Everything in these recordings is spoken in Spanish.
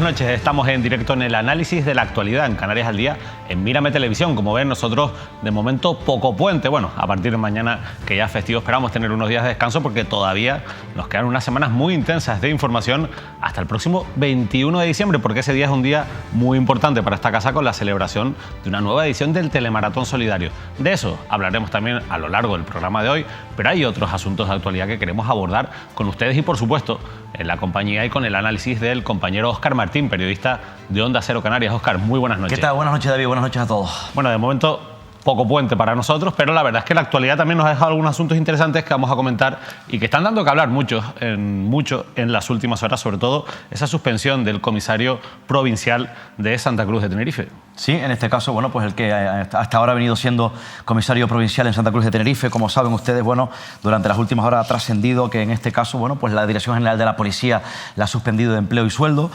noches. Estamos en directo en el análisis de la actualidad en Canarias al Día, en Mírame Televisión. Como ven, nosotros de momento poco puente. Bueno, a partir de mañana, que ya es festivo, esperamos tener unos días de descanso porque todavía nos quedan unas semanas muy intensas de información hasta el próximo 21 de diciembre, porque ese día es un día muy importante para esta casa con la celebración de una nueva edición del Telemaratón Solidario. De eso hablaremos también a lo largo del programa de hoy, pero hay otros asuntos de actualidad que queremos abordar con ustedes y, por supuesto, en la compañía y con el análisis del compañero Óscar Martín, periodista de Onda Cero Canarias. Óscar, muy buenas noches. ¿Qué tal? Buenas noches, David. Buenas noches a todos. Bueno, de momento poco puente para nosotros, pero la verdad es que la actualidad también nos ha dejado algunos asuntos interesantes que vamos a comentar y que están dando que hablar mucho en las últimas horas, sobre todo esa suspensión del comisario provincial de Santa Cruz de Tenerife. Sí, en este caso, bueno, pues el que hasta ahora ha venido siendo comisario provincial en Santa Cruz de Tenerife, como saben ustedes, bueno, durante las últimas horas ha trascendido que en este caso, bueno, pues la Dirección General de la Policía la ha suspendido de empleo y sueldo,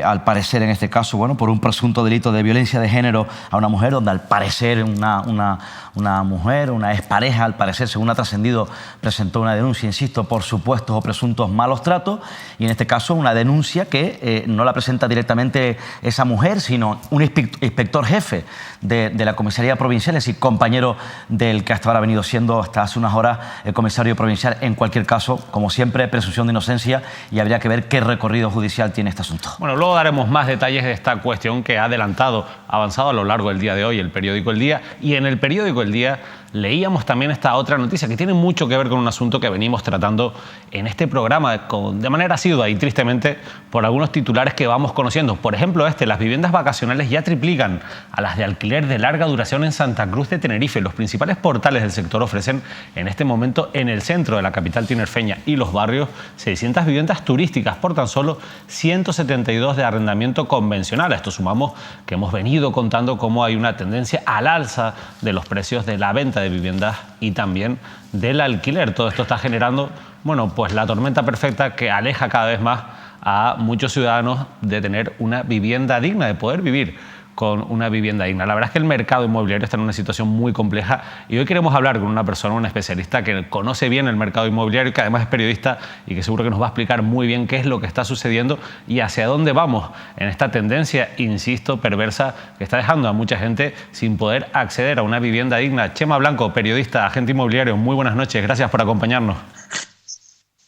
al parecer en este caso, bueno, por un presunto delito de violencia de género a una mujer, donde al parecer una mujer, una expareja, al parecer, según ha trascendido, presentó una denuncia, insisto, por supuestos o presuntos malos tratos, y en este caso una denuncia que no la presenta directamente esa mujer, sino un inspector jefe de la comisaría provincial, es decir, compañero del que hasta ahora ha venido siendo hasta hace unas horas el comisario provincial. En cualquier caso, como siempre, presunción de inocencia y habría que ver qué recorrido judicial tiene este asunto. Bueno, luego daremos más detalles de esta cuestión que ha avanzado a lo largo del día de hoy el periódico El Día, y en el periódico El Día leíamos también esta otra noticia que tiene mucho que ver con un asunto que venimos tratando en este programa de manera asidua y tristemente por algunos titulares que vamos conociendo. Por ejemplo, las viviendas vacacionales ya triplican a las de alquiler de larga duración en Santa Cruz de Tenerife. Los principales portales del sector ofrecen en este momento en el centro de la capital tinerfeña y los barrios 600 viviendas turísticas por tan solo 172 de arrendamiento convencional. A esto sumamos que hemos venido contando cómo hay una tendencia al alza de los precios de la venta de viviendas y también del alquiler. Todo esto está generando, bueno, pues la tormenta perfecta que aleja cada vez más a muchos ciudadanos de tener una vivienda digna, de poder vivir con una vivienda digna. La verdad es que el mercado inmobiliario está en una situación muy compleja y hoy queremos hablar con una persona, un especialista que conoce bien el mercado inmobiliario, que además es periodista y que seguro que nos va a explicar muy bien qué es lo que está sucediendo y hacia dónde vamos en esta tendencia, insisto, perversa, que está dejando a mucha gente sin poder acceder a una vivienda digna. Chema Blanco, periodista, agente inmobiliario, muy buenas noches, gracias por acompañarnos.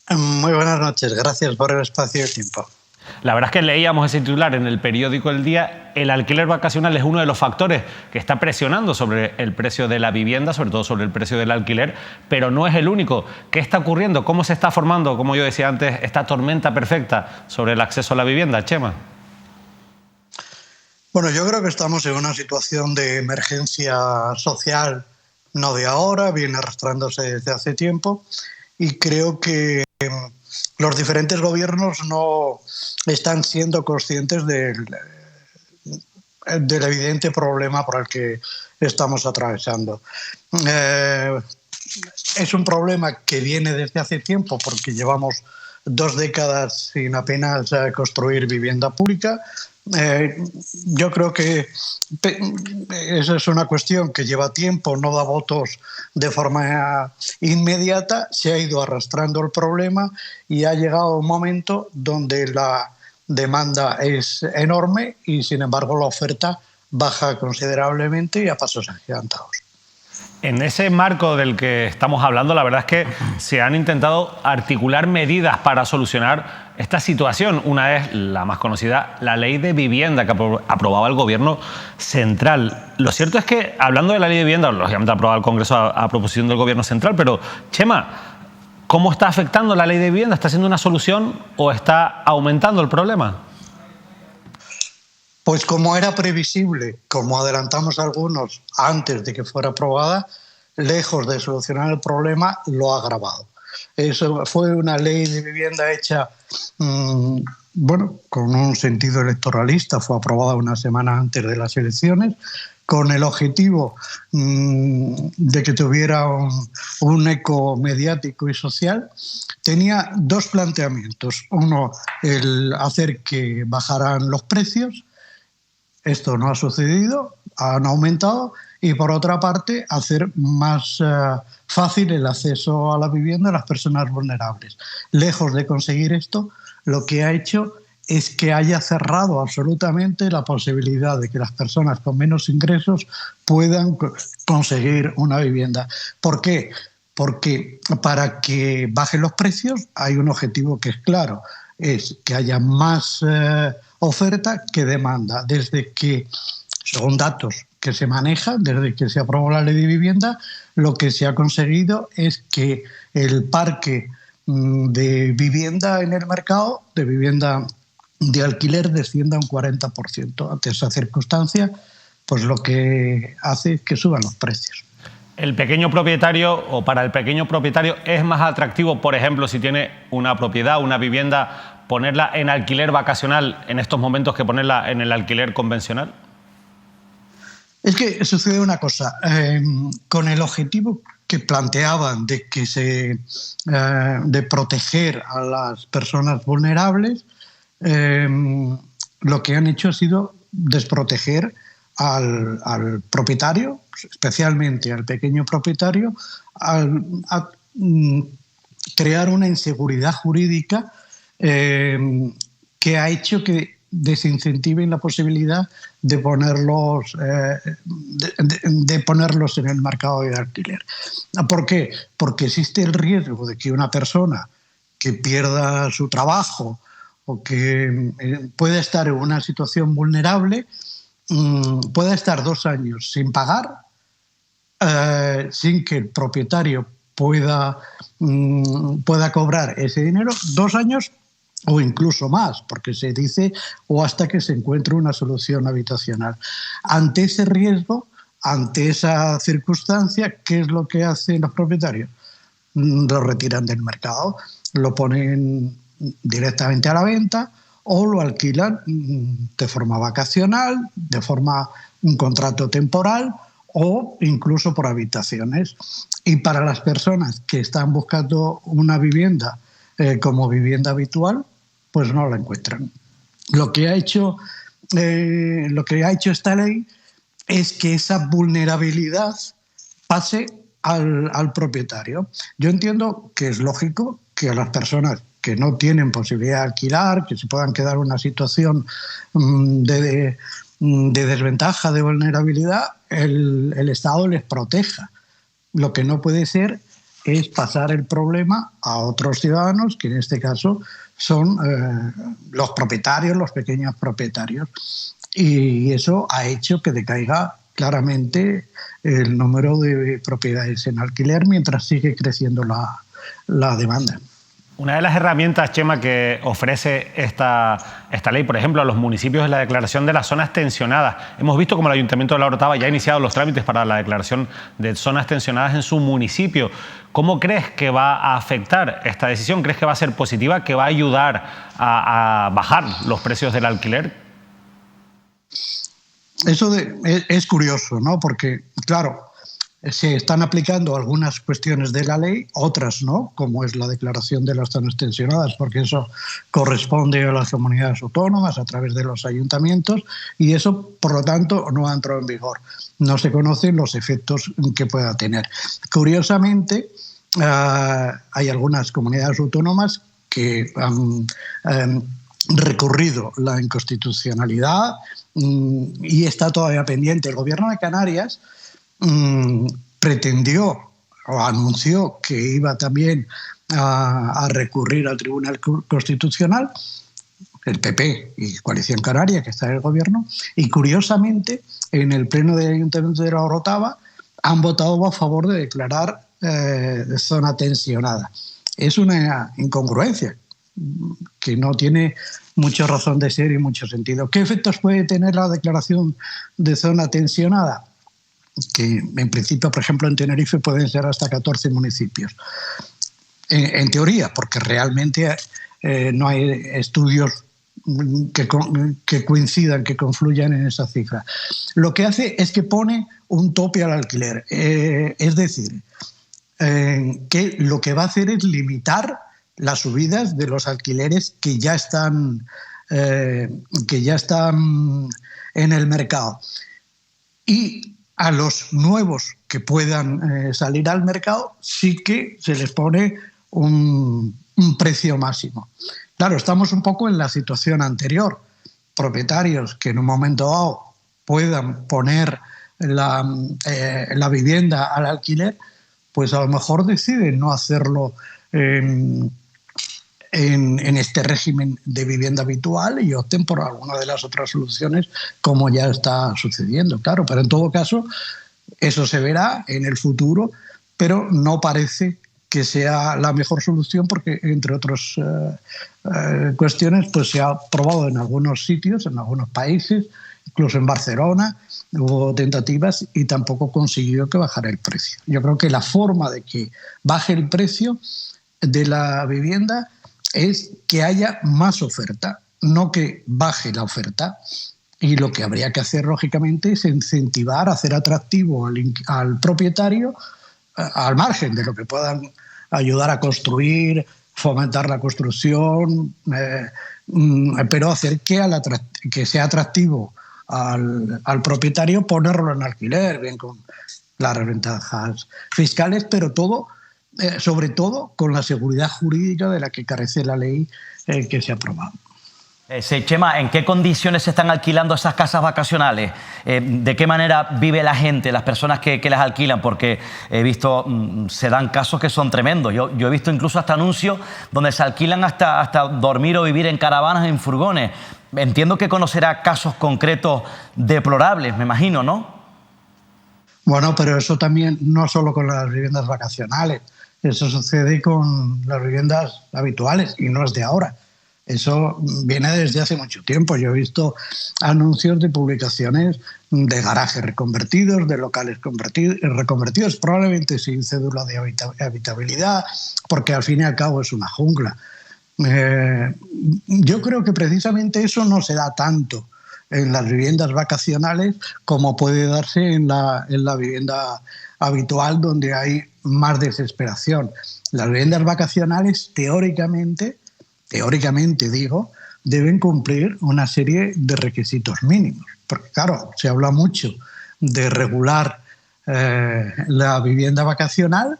Muy buenas noches, gracias por el espacio y el tiempo. La verdad es que leíamos ese titular en el periódico El Día. El alquiler vacacional es uno de los factores que está presionando sobre el precio de la vivienda, sobre todo sobre el precio del alquiler, pero no es el único. ¿Qué está ocurriendo? ¿Cómo se está formando, como yo decía antes, esta tormenta perfecta sobre el acceso a la vivienda? Chema. Bueno, yo creo que estamos en una situación de emergencia social, no de ahora, viene arrastrándose desde hace tiempo, y creo que los diferentes gobiernos no están siendo conscientes del evidente problema por el que estamos atravesando. Es un problema que viene desde hace tiempo porque llevamos 2 décadas sin apenas construir vivienda pública. Yo creo que esa es una cuestión que lleva tiempo, no da votos de forma inmediata, se ha ido arrastrando el problema y ha llegado un momento donde la demanda es enorme y sin embargo la oferta baja considerablemente y a pasos agigantados. En ese marco del que estamos hablando, la verdad es que se han intentado articular medidas para solucionar esta situación. Una es la más conocida, la ley de vivienda que aprobaba el gobierno central. Lo cierto es que, hablando de la ley de vivienda, lógicamente aprobada el Congreso a proposición del gobierno central, pero, Chema, ¿cómo está afectando la ley de vivienda? ¿Está siendo una solución o está aumentando el problema? Pues como era previsible, como adelantamos algunos antes de que fuera aprobada, lejos de solucionar el problema, lo ha agravado. Eso fue una ley de vivienda hecha con un sentido electoralista, fue aprobada una semana antes de las elecciones, con el objetivo de que tuviera un eco mediático y social. Tenía 2 planteamientos. Uno, el hacer que bajaran los precios. Esto no ha sucedido, han aumentado, y por otra parte hacer más fácil el acceso a la vivienda a las personas vulnerables. Lejos de conseguir esto, lo que ha hecho es que haya cerrado absolutamente la posibilidad de que las personas con menos ingresos puedan conseguir una vivienda. ¿Por qué? Porque para que bajen los precios hay un objetivo que es claro, es que haya más oferta que demanda. Desde que, según datos que se manejan, desde que se aprobó la ley de vivienda, lo que se ha conseguido es que el parque de vivienda en el mercado, de vivienda de alquiler, descienda un 40%. Ante esa circunstancia, pues lo que hace es que suban los precios. El pequeño propietario, o para el pequeño propietario, es más atractivo, por ejemplo, si tiene una propiedad, una vivienda, ponerla en alquiler vacacional en estos momentos que ponerla en el alquiler convencional. Es que sucede una cosa, con el objetivo que planteaban de proteger a las personas vulnerables, lo que han hecho ha sido desproteger al propietario, especialmente al pequeño propietario, a crear una inseguridad jurídica que ha hecho que desincentiven la posibilidad de ponerlos en el mercado de alquiler. ¿Por qué? Porque existe el riesgo de que una persona que pierda su trabajo o que pueda estar en una situación vulnerable pueda estar 2 años sin pagar, sin que el propietario pueda cobrar ese dinero, 2 años o incluso más, porque se dice o hasta que se encuentre una solución habitacional. Ante ese riesgo, ante esa circunstancia, ¿qué es lo que hacen los propietarios? Lo retiran del mercado, lo ponen directamente a la venta o lo alquilan de forma vacacional, de forma un contrato temporal o incluso por habitaciones. Y para las personas que están buscando una vivienda como vivienda habitual, pues no la encuentran. Lo que ha hecho esta ley es que esa vulnerabilidad pase al propietario. Yo entiendo que es lógico que a las personas que no tienen posibilidad de alquilar, que se puedan quedar en una situación de desventaja, de vulnerabilidad, el Estado les proteja. Lo que no puede ser es pasar el problema a otros ciudadanos, que en este caso son los propietarios, los pequeños propietarios. Y eso ha hecho que decaiga claramente el número de propiedades en alquiler mientras sigue creciendo la demanda. Una de las herramientas, Chema, que ofrece esta ley, por ejemplo, a los municipios es la declaración de las zonas tensionadas. Hemos visto cómo el Ayuntamiento de La Orotava ya ha iniciado los trámites para la declaración de zonas tensionadas en su municipio. ¿Cómo crees que va a afectar esta decisión? ¿Crees que va a ser positiva, que va a ayudar a bajar los precios del alquiler? Eso es curioso, ¿no? Porque, claro, se están aplicando algunas cuestiones de la ley, otras no, como es la declaración de las zonas tensionadas, porque eso corresponde a las comunidades autónomas a través de los ayuntamientos y eso, por lo tanto, no ha entrado en vigor. No se conocen los efectos que pueda tener. Curiosamente, hay algunas comunidades autónomas que han recurrido la inconstitucionalidad y está todavía pendiente. El Gobierno de Canarias pretendió o anunció que iba también a recurrir al Tribunal Constitucional, el PP y Coalición Canaria, que está en el gobierno, y curiosamente en el pleno del Ayuntamiento de La Orotava han votado a favor de declarar zona tensionada. Es una incongruencia que no tiene mucha razón de ser y mucho sentido. ¿Qué efectos puede tener la declaración de zona tensionada? Que en principio, por ejemplo, en Tenerife pueden ser hasta 14 municipios. En teoría, porque realmente no hay estudios que coincidan, que confluyan en esa cifra. Lo que hace es que pone un tope al alquiler. Es decir, que lo que va a hacer es limitar las subidas de los alquileres que ya están en el mercado. Y a los nuevos que puedan salir al mercado sí que se les pone un precio máximo. Claro, estamos un poco en la situación anterior. Propietarios que en un momento dado puedan poner la vivienda al alquiler, pues a lo mejor deciden no hacerlo en este régimen de vivienda habitual y opten por alguna de las otras soluciones, como ya está sucediendo, claro. Pero en todo caso, eso se verá en el futuro, pero no parece que sea la mejor solución porque, entre otras cuestiones, pues se ha probado en algunos sitios, en algunos países, incluso en Barcelona, hubo tentativas y tampoco consiguió que bajara el precio. Yo creo que la forma de que baje el precio de la vivienda es que haya más oferta, no que baje la oferta. Y lo que habría que hacer, lógicamente, es incentivar, hacer atractivo al propietario, al margen de lo que puedan ayudar a construir, fomentar la construcción, pero hacer que sea atractivo al propietario ponerlo en alquiler, bien con las ventajas fiscales, pero todo, sobre todo con la seguridad jurídica de la que carece la ley que se ha aprobado. Chema, ¿en qué condiciones se están alquilando esas casas vacacionales? ¿De qué manera vive la gente, las personas que las alquilan? Porque he visto, se dan casos que son tremendos. Yo he visto incluso hasta anuncios donde se alquilan hasta dormir o vivir en caravanas, en furgones. Entiendo que conocerá casos concretos deplorables, me imagino, ¿no? Bueno, pero eso también no solo con las viviendas vacacionales. Eso sucede con las viviendas habituales y no es de ahora. Eso viene desde hace mucho tiempo. Yo he visto anuncios de publicaciones de garajes reconvertidos, de locales reconvertidos, probablemente sin cédula de habitabilidad, porque al fin y al cabo es una jungla. Yo creo que precisamente eso no se da tanto en las viviendas vacacionales como puede darse en la vivienda habitual, donde hay más desesperación. Las viviendas vacacionales, teóricamente digo, deben cumplir una serie de requisitos mínimos. Porque claro, se habla mucho de regular la vivienda vacacional,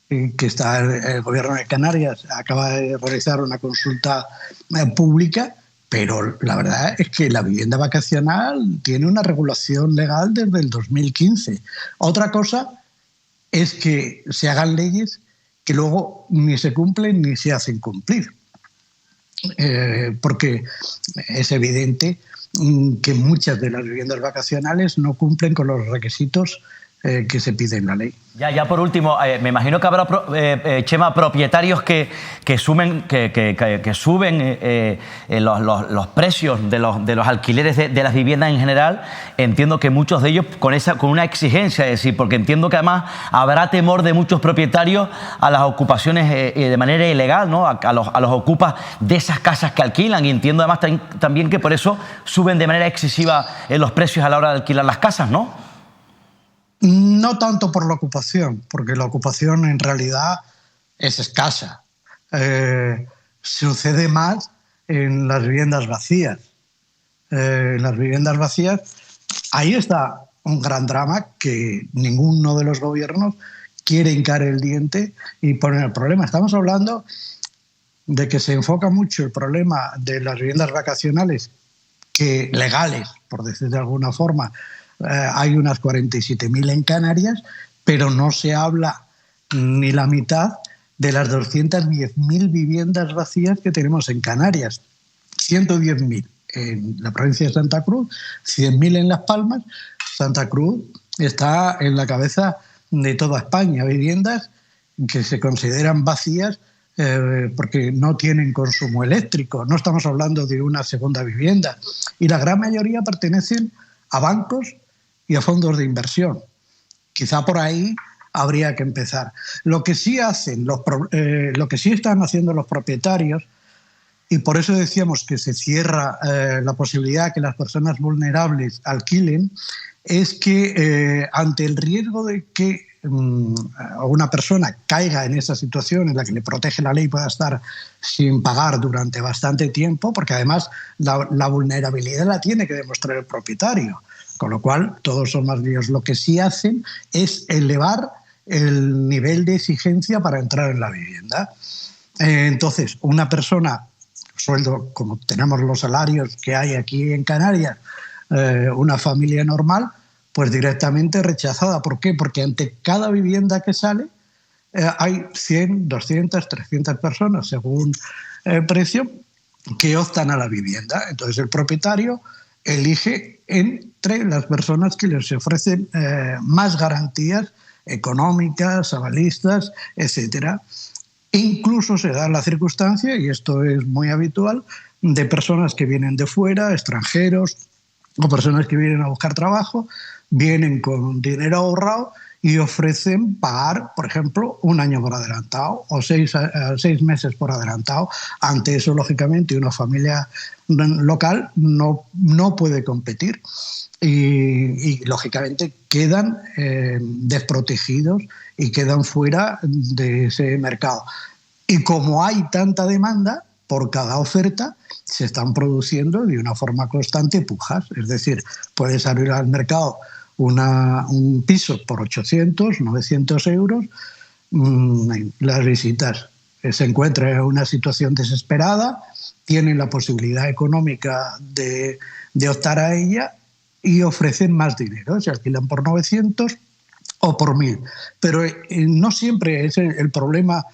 que está el Gobierno de Canarias acaba de realizar una consulta pública, pero la verdad es que la vivienda vacacional tiene una regulación legal desde el 2015. Otra cosa es que se hagan leyes que luego ni se cumplen ni se hacen cumplir. Porque es evidente que muchas de las viviendas vacacionales no cumplen con los requisitos que se piden en la ley. Ya por último, me imagino que habrá, Chema, propietarios que suben los precios de los alquileres de las viviendas en general. Entiendo que muchos de ellos con una exigencia, es decir, porque entiendo que además habrá temor de muchos propietarios a las ocupaciones de manera ilegal, ¿no? A los ocupas de esas casas que alquilan, y entiendo además también que por eso suben de manera excesiva los precios a la hora de alquilar las casas, ¿no? No tanto por la ocupación, porque la ocupación en realidad es escasa. Sucede más en las viviendas vacías. En las viviendas vacías, ahí está un gran drama que ninguno de los gobiernos quiere hincar el diente y poner el problema. Estamos hablando de que se enfoca mucho el problema de las viviendas vacacionales, que legales, por decir de alguna forma, hay unas 47.000 en Canarias, pero no se habla ni la mitad de las 210.000 viviendas vacías que tenemos en Canarias. 110.000 en la provincia de Santa Cruz, 100.000 en Las Palmas. Santa Cruz está en la cabeza de toda España. Viviendas que se consideran vacías porque no tienen consumo eléctrico. No estamos hablando de una segunda vivienda. Y la gran mayoría pertenecen a bancos y a fondos de inversión. Quizá por ahí habría que empezar. Lo que sí están haciendo los propietarios, y por eso decíamos que se cierra la posibilidad de que las personas vulnerables alquilen, es que ante el riesgo de que una persona caiga en esa situación en la que le protege la ley, pueda estar sin pagar durante bastante tiempo, porque además la vulnerabilidad la tiene que demostrar el propietario. Con lo cual, todos son más líos. Lo que sí hacen es elevar el nivel de exigencia para entrar en la vivienda. Entonces, una persona sueldo, como tenemos los salarios que hay aquí en Canarias, una familia normal, pues directamente rechazada. ¿Por qué? Porque ante cada vivienda que sale hay 100, 200, 300 personas, según el precio, que optan a la vivienda. Entonces el propietario elige entre las personas que les ofrecen más garantías económicas, avalistas, etc. Incluso se da la circunstancia, y esto es muy habitual, de personas que vienen de fuera, extranjeros, o personas que vienen a buscar trabajo, vienen con dinero ahorrado y ofrecen pagar, por ejemplo, 1 año por adelantado o 6 meses por adelantado. Ante eso, lógicamente, una familia local no puede competir y lógicamente, quedan desprotegidos y quedan fuera de ese mercado. Y como hay tanta demanda, por cada oferta se están produciendo de una forma constante pujas. Es decir, puede salir al mercado un piso por 800, 900 euros, las visitas se encuentran en una situación desesperada, tienen la posibilidad económica de optar a ella y ofrecen más dinero, se alquilan por 900 o por 1000. Pero no siempre es el problema,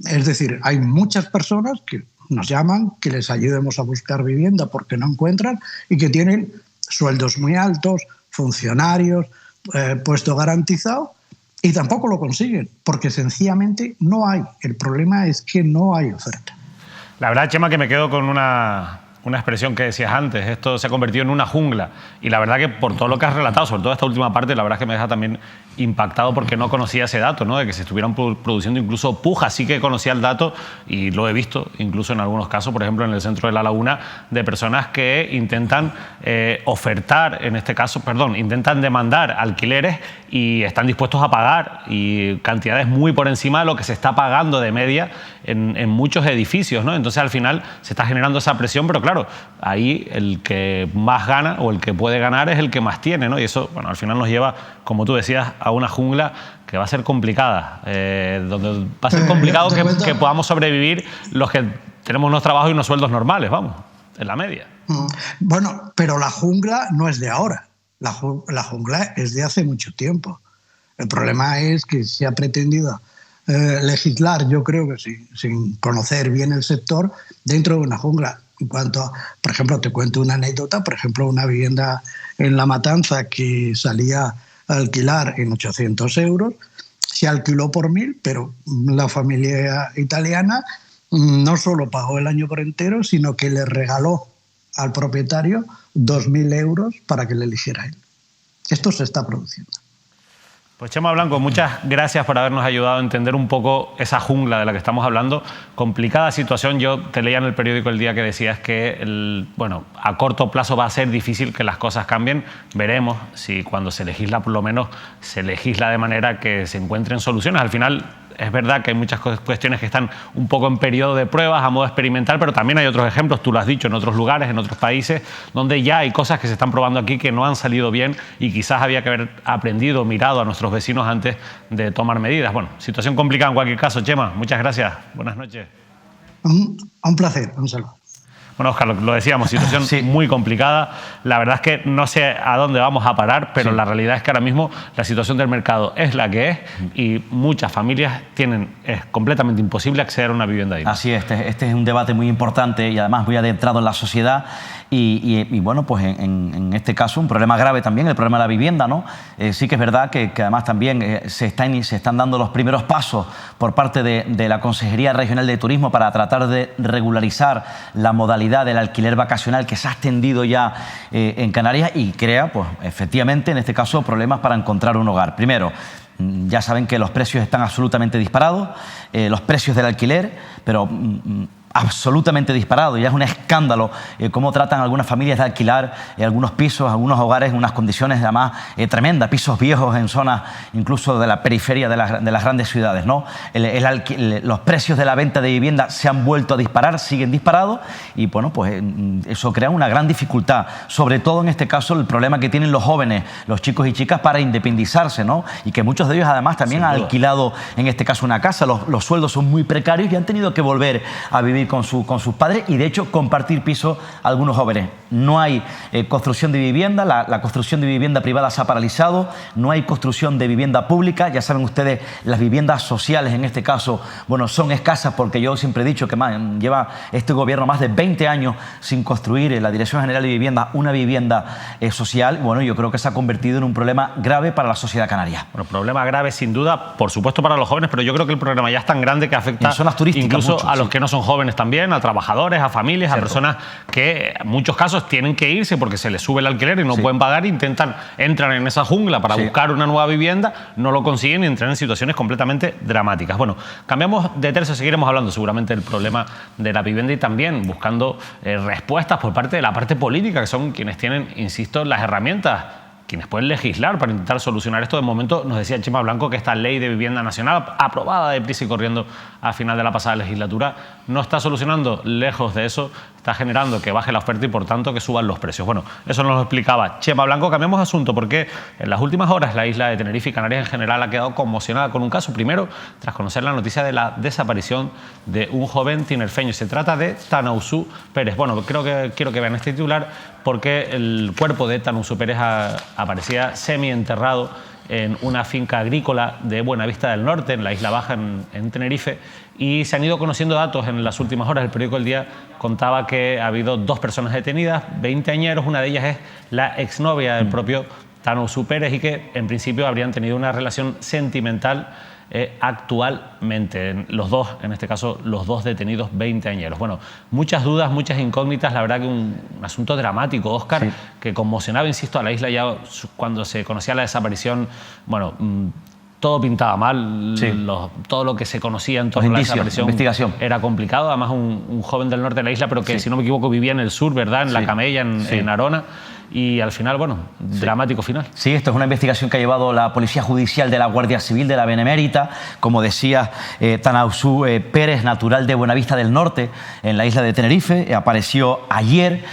es decir, hay muchas personas que nos llaman, que les ayudemos a buscar vivienda porque no encuentran y que tienen sueldos muy altos, funcionarios, puesto garantizado, y tampoco lo consiguen porque sencillamente no hay. El problema es que no hay oferta. La verdad, Chema, que me quedo con una expresión que decías antes. Esto se ha convertido en una jungla. Y la verdad que por todo lo que has relatado, sobre todo esta última parte, la verdad es que me deja también impactado porque no conocía ese dato, ¿no? De que se estuvieran produciendo incluso pujas. Sí que conocía el dato y lo he visto, incluso en algunos casos, por ejemplo, en el centro de La Laguna, de personas que intentan intentan demandar alquileres y están dispuestos a pagar y cantidades muy por encima de lo que se está pagando de media en muchos edificios, ¿no? Entonces al final se está generando esa presión, pero claro, ahí el que más gana o el que puede ganar es el que más tiene, ¿no? Y eso, bueno, al final nos lleva, como tú decías, a una jungla que va a ser complicada, donde va a ser complicado que podamos sobrevivir los que tenemos unos trabajos y unos sueldos normales, vamos, en la media. Bueno, pero la jungla no es de ahora, la jungla es de hace mucho tiempo. El problema es que se ha pretendido legislar, yo creo que sin conocer bien el sector, dentro de una jungla. En cuanto, por ejemplo, te cuento una anécdota, por ejemplo, una vivienda en La Matanza que salía a alquilar en 800 euros, se alquiló por 1000, pero la familia italiana no solo pagó el año por entero, sino que le regaló al propietario 2.000 euros para que le eligiera él. Esto se está produciendo. Pues Chema Blanco, muchas gracias por habernos ayudado a entender un poco esa jungla de la que estamos hablando. Complicada situación. Yo te leía en el periódico el día que decías que a corto plazo va a ser difícil que las cosas cambien. Veremos si cuando se legisla, por lo menos, se legisla de manera que se encuentren soluciones. Al final, es verdad que hay muchas cuestiones que están un poco en periodo de pruebas, a modo experimental, pero también hay otros ejemplos, tú lo has dicho, en otros lugares, en otros países, donde ya hay cosas que se están probando aquí que no han salido bien y quizás había que haber aprendido, mirado a nuestros vecinos antes de tomar medidas. Bueno, situación complicada en cualquier caso. Chema, muchas gracias. Buenas noches. Un placer. Un saludo. Bueno, Óscar, lo decíamos, situación muy complicada. La verdad es que no sé a dónde vamos a parar, pero la realidad es que ahora mismo la situación del mercado es la que es y muchas familias es completamente imposible acceder a una vivienda digna. Así es, este es un debate muy importante y además muy adentrado en la sociedad y bueno, pues en este caso un problema grave también, el problema de la vivienda, ¿no? Sí que es verdad que además también se están dando los primeros pasos por parte de la Consejería Regional de Turismo para tratar de regularizar la modalidad del alquiler vacacional que se ha extendido ya en Canarias y crea, pues efectivamente, en este caso, problemas para encontrar un hogar. Primero, ya saben que los precios están absolutamente disparados, los precios del alquiler, pero absolutamente disparado. Ya es un escándalo cómo tratan algunas familias de alquilar algunos pisos, algunos hogares en unas condiciones además tremendas, pisos viejos en zonas incluso de la periferia de las grandes ciudades, ¿no? Los precios de la venta de vivienda se han vuelto a disparar, siguen disparados y bueno, pues eso crea una gran dificultad, sobre todo en este caso el problema que tienen los jóvenes, los chicos y chicas para independizarse, ¿no? Y que muchos de ellos además también han alquilado en este caso una casa, los sueldos son muy precarios y han tenido que volver a vivir vivir con sus padres y de hecho compartir piso algunos jóvenes. No hay construcción de vivienda, la construcción de vivienda privada se ha paralizado, no hay construcción de vivienda pública. Ya saben ustedes, las viviendas sociales en este caso, bueno, son escasas porque yo siempre he dicho que lleva este gobierno más de 20 años sin construir en la Dirección General de Vivienda una vivienda social. Bueno, yo creo que se ha convertido en un problema grave para la sociedad canaria. Bueno, problema grave sin duda, por supuesto para los jóvenes, pero yo creo que el problema ya es tan grande que afecta en zonas turísticas incluso mucho, a los que no son jóvenes también, a trabajadores, a familias, a personas que en muchos casos tienen que irse porque se les sube el alquiler y no pueden pagar, entran en esa jungla para buscar una nueva vivienda, no lo consiguen y entran en situaciones completamente dramáticas. Bueno, cambiamos de tercio, seguiremos hablando seguramente del problema de la vivienda y también buscando respuestas por parte de la parte política, que son quienes tienen, insisto, las herramientas, quienes pueden legislar para intentar solucionar esto. De momento nos decía Chema Blanco que esta ley de vivienda nacional, aprobada deprisa y corriendo a final de la pasada legislatura, no está solucionando. Lejos de eso, está generando que baje la oferta y por tanto que suban los precios. Bueno, eso nos lo explicaba Chema Blanco. Cambiamos de asunto porque en las últimas horas la isla de Tenerife y Canarias en general ha quedado conmocionada con un caso. Primero, tras conocer la noticia de la desaparición de un joven tinerfeño. Se trata de Tanausú Pérez. Bueno, quiero que vean este titular porque el cuerpo de Tanausú Pérez aparecía semienterrado en una finca agrícola de Buenavista del Norte, en la Isla Baja, en Tenerife, y se han ido conociendo datos en las últimas horas. El periódico El Día contaba que ha habido 2 personas detenidas, 20añeros, una de ellas es la exnovia del propio Tanausú Pérez y que en principio habrían tenido una relación sentimental actualmente. Los dos, en este caso, los 2 detenidos 20añeros. Bueno, muchas dudas, muchas incógnitas. La verdad que un asunto dramático, Óscar, que conmocionaba, insisto, a la isla ya cuando se conocía la desaparición. Bueno, todo pintaba mal, todo lo que se conocía en torno a la desaparición era complicado. Además, un joven del norte de la isla, pero que, si no me equivoco, vivía en el sur, ¿verdad? En La Camella, en Arona. Y al final, bueno, dramático final. Sí, esto es una investigación que ha llevado la Policía Judicial de la Guardia Civil de la Benemérita. Como decía, Tanausú Pérez, natural de Buenavista del Norte, en la isla de Tenerife, apareció ayer.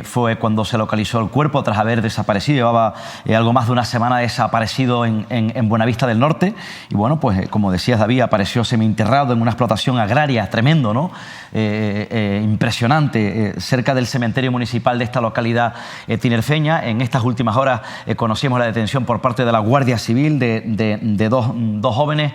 Fue cuando se localizó el cuerpo tras haber desaparecido. Llevaba algo más de una semana desaparecido en Buenavista del Norte. Y bueno, pues como decías, David, apareció semienterrado en una explotación agraria, tremendo, ¿no? Impresionante, cerca del cementerio municipal de esta localidad tinerfeña. En estas últimas horas conocimos la detención por parte de la Guardia Civil de dos jóvenes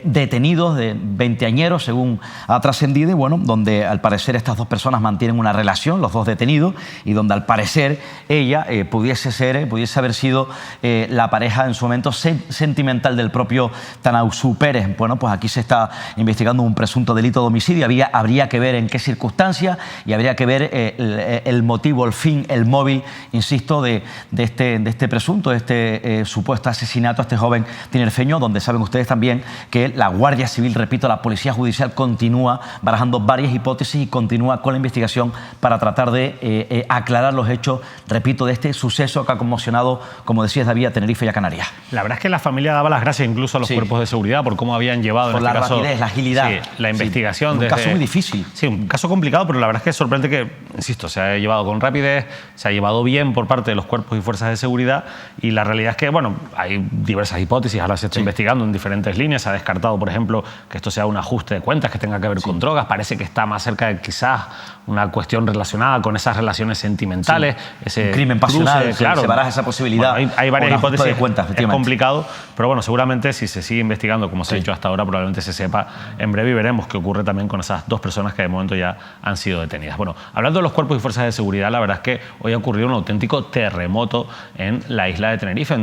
detenidos, de 20añeros, según ha trascendido, y bueno, donde al parecer estas 2 personas mantienen una relación, los 2 detenidos, y donde al parecer ella pudiese haber sido la pareja en su momento sentimental del propio Tanausú Pérez. Bueno, pues aquí se está investigando un presunto delito de homicidio. Habría que ver en qué circunstancias y habría que ver el motivo, el fin, el móvil, insisto, de este presunto, de este supuesto asesinato a este joven tinerfeño, donde saben ustedes también que la Guardia Civil, repito, la Policía Judicial continúa barajando varias hipótesis y continúa con la investigación para tratar de aclarar los hechos, repito, de este suceso que ha conmocionado, como decías, David, a Tenerife y a Canarias. La verdad es que la familia daba las gracias incluso a los cuerpos de seguridad por cómo habían llevado por en la este caso, rapidez, la agilidad, la investigación. Un caso muy difícil. Sí, un caso complicado, pero la verdad es que es sorprendente que, insisto, se ha llevado con rapidez, se ha llevado bien por parte de los cuerpos y fuerzas de seguridad, y la realidad es que, bueno, hay diversas hipótesis, ahora se está investigando en diferentes líneas. Se ha descartado, por ejemplo, que esto sea un ajuste de cuentas que tenga que ver con drogas. Parece que está más cerca de quizás una cuestión relacionada con esas relaciones sentimentales, ese crimen pasional, claro, se baraja esa posibilidad. Bueno, hay varias hipótesis, de cuentas, es complicado, pero bueno, seguramente si se sigue investigando como se ha hecho hasta ahora, probablemente se sepa en breve y veremos qué ocurre también con esas 2 personas que de momento ya han sido detenidas. Bueno, hablando de los cuerpos y fuerzas de seguridad, la verdad es que hoy ha ocurrido un auténtico terremoto en la isla de Tenerife,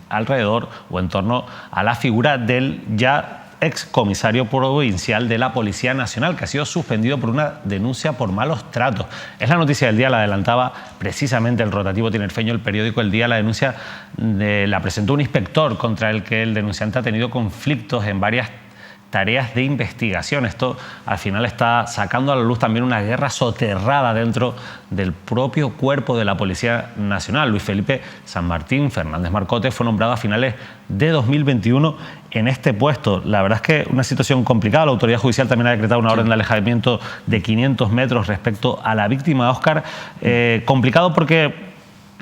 alrededor o en torno a la figura del ya excomisario provincial de la Policía Nacional, que ha sido suspendido por una denuncia por malos tratos. Es la noticia del día, la adelantaba precisamente el rotativo tinerfeño, el periódico El Día. La denuncia la presentó un inspector contra el que el denunciante ha tenido conflictos en varias tareas de investigación. Esto al final está sacando a la luz también una guerra soterrada dentro del propio cuerpo de la Policía Nacional. Luis Felipe San Martín Fernández Marcote fue nombrado a finales de 2021 en este puesto. La verdad es que una situación complicada. La autoridad judicial también ha decretado una orden de alejamiento de 500 metros respecto a la víctima, Óscar. Complicado porque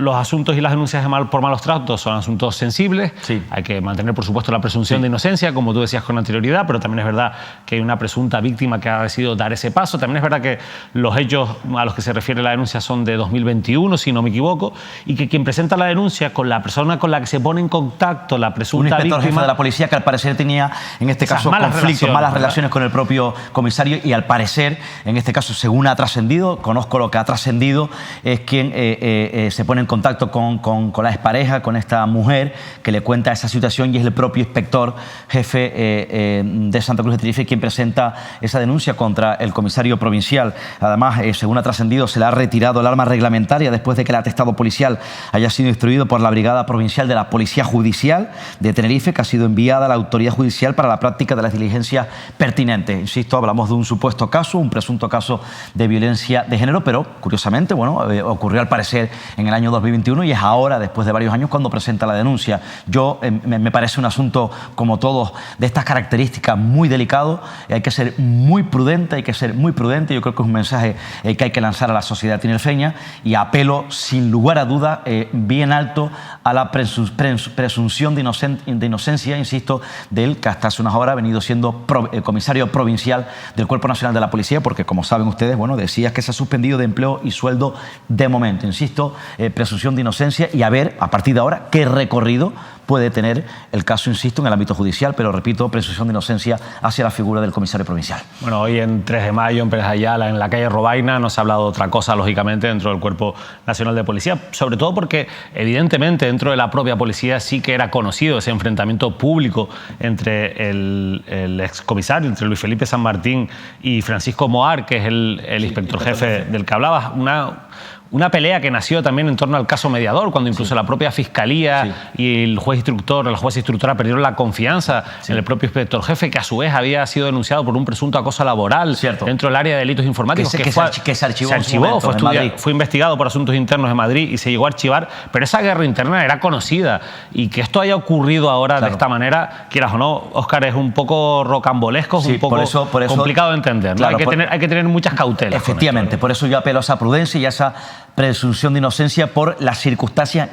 los asuntos y las denuncias por malos tratos son asuntos sensibles. Sí. Hay que mantener, por supuesto, la presunción de inocencia, como tú decías con anterioridad, pero también es verdad que hay una presunta víctima que ha decidido dar ese paso. También es verdad que los hechos a los que se refiere la denuncia son de 2021, si no me equivoco, y que quien presenta la denuncia con la persona con la que se pone en contacto la presunta víctima... Un inspector jefe de la policía que al parecer tenía, en este caso, conflictos, malas relaciones con el propio comisario, y al parecer, en este caso, según ha trascendido, conozco lo que ha trascendido, es quien se pone en contacto con la expareja, con esta mujer que le cuenta esa situación, y es el propio inspector jefe de Santa Cruz de Tenerife quien presenta esa denuncia contra el comisario provincial. Además, según ha trascendido, se le ha retirado el arma reglamentaria después de que el atestado policial haya sido instruido por la Brigada Provincial de la Policía Judicial de Tenerife, que ha sido enviada a la autoridad judicial para la práctica de las diligencias pertinentes. Insisto, hablamos de un supuesto caso, un presunto caso de violencia de género, pero curiosamente, bueno, ocurrió al parecer en el año 2021 y es ahora, después de varios años, cuando presenta la denuncia. Me parece un asunto, como todos, de estas características muy delicado. Hay que ser muy prudente, Yo creo que es un mensaje que hay que lanzar a la sociedad tinerfeña, y apelo, sin lugar a duda, bien alto a la presunción de inocencia, insisto, del que hasta hace unas horas ha venido siendo comisario provincial del Cuerpo Nacional de la Policía, porque, como saben ustedes, bueno, decías que se ha suspendido de empleo y sueldo de momento. Insisto, presunción de inocencia, y a ver, a partir de ahora, qué recorrido puede tener el caso, insisto, en el ámbito judicial, pero repito, presunción de inocencia hacia la figura del comisario provincial. Bueno, hoy en 3 de mayo, en Pérez Ayala, en la calle Robaina, no se ha hablado de otra cosa, lógicamente, dentro del Cuerpo Nacional de Policía, sobre todo porque, evidentemente, dentro de la propia policía sí que era conocido ese enfrentamiento público entre el excomisario, entre Luis Felipe San Martín y Francisco Moar, que es el inspector jefe del que hablabas. Una pelea que nació también en torno al caso Mediador, cuando incluso la propia Fiscalía y el juez instructor, la jueza instructora perdieron la confianza en el propio inspector jefe, que a su vez había sido denunciado por un presunto acoso laboral dentro del área de delitos informáticos. Que se archivó, fue investigado por asuntos internos de Madrid y se llegó a archivar, pero esa guerra interna era conocida, y que esto haya ocurrido ahora de esta manera, quieras o no, Óscar, es un poco rocambolesco, es un poco por eso, complicado de entender, ¿no? Claro, hay que tener muchas cautelas. Efectivamente, por eso yo apelo a esa prudencia y a esa presunción de inocencia por las circunstancias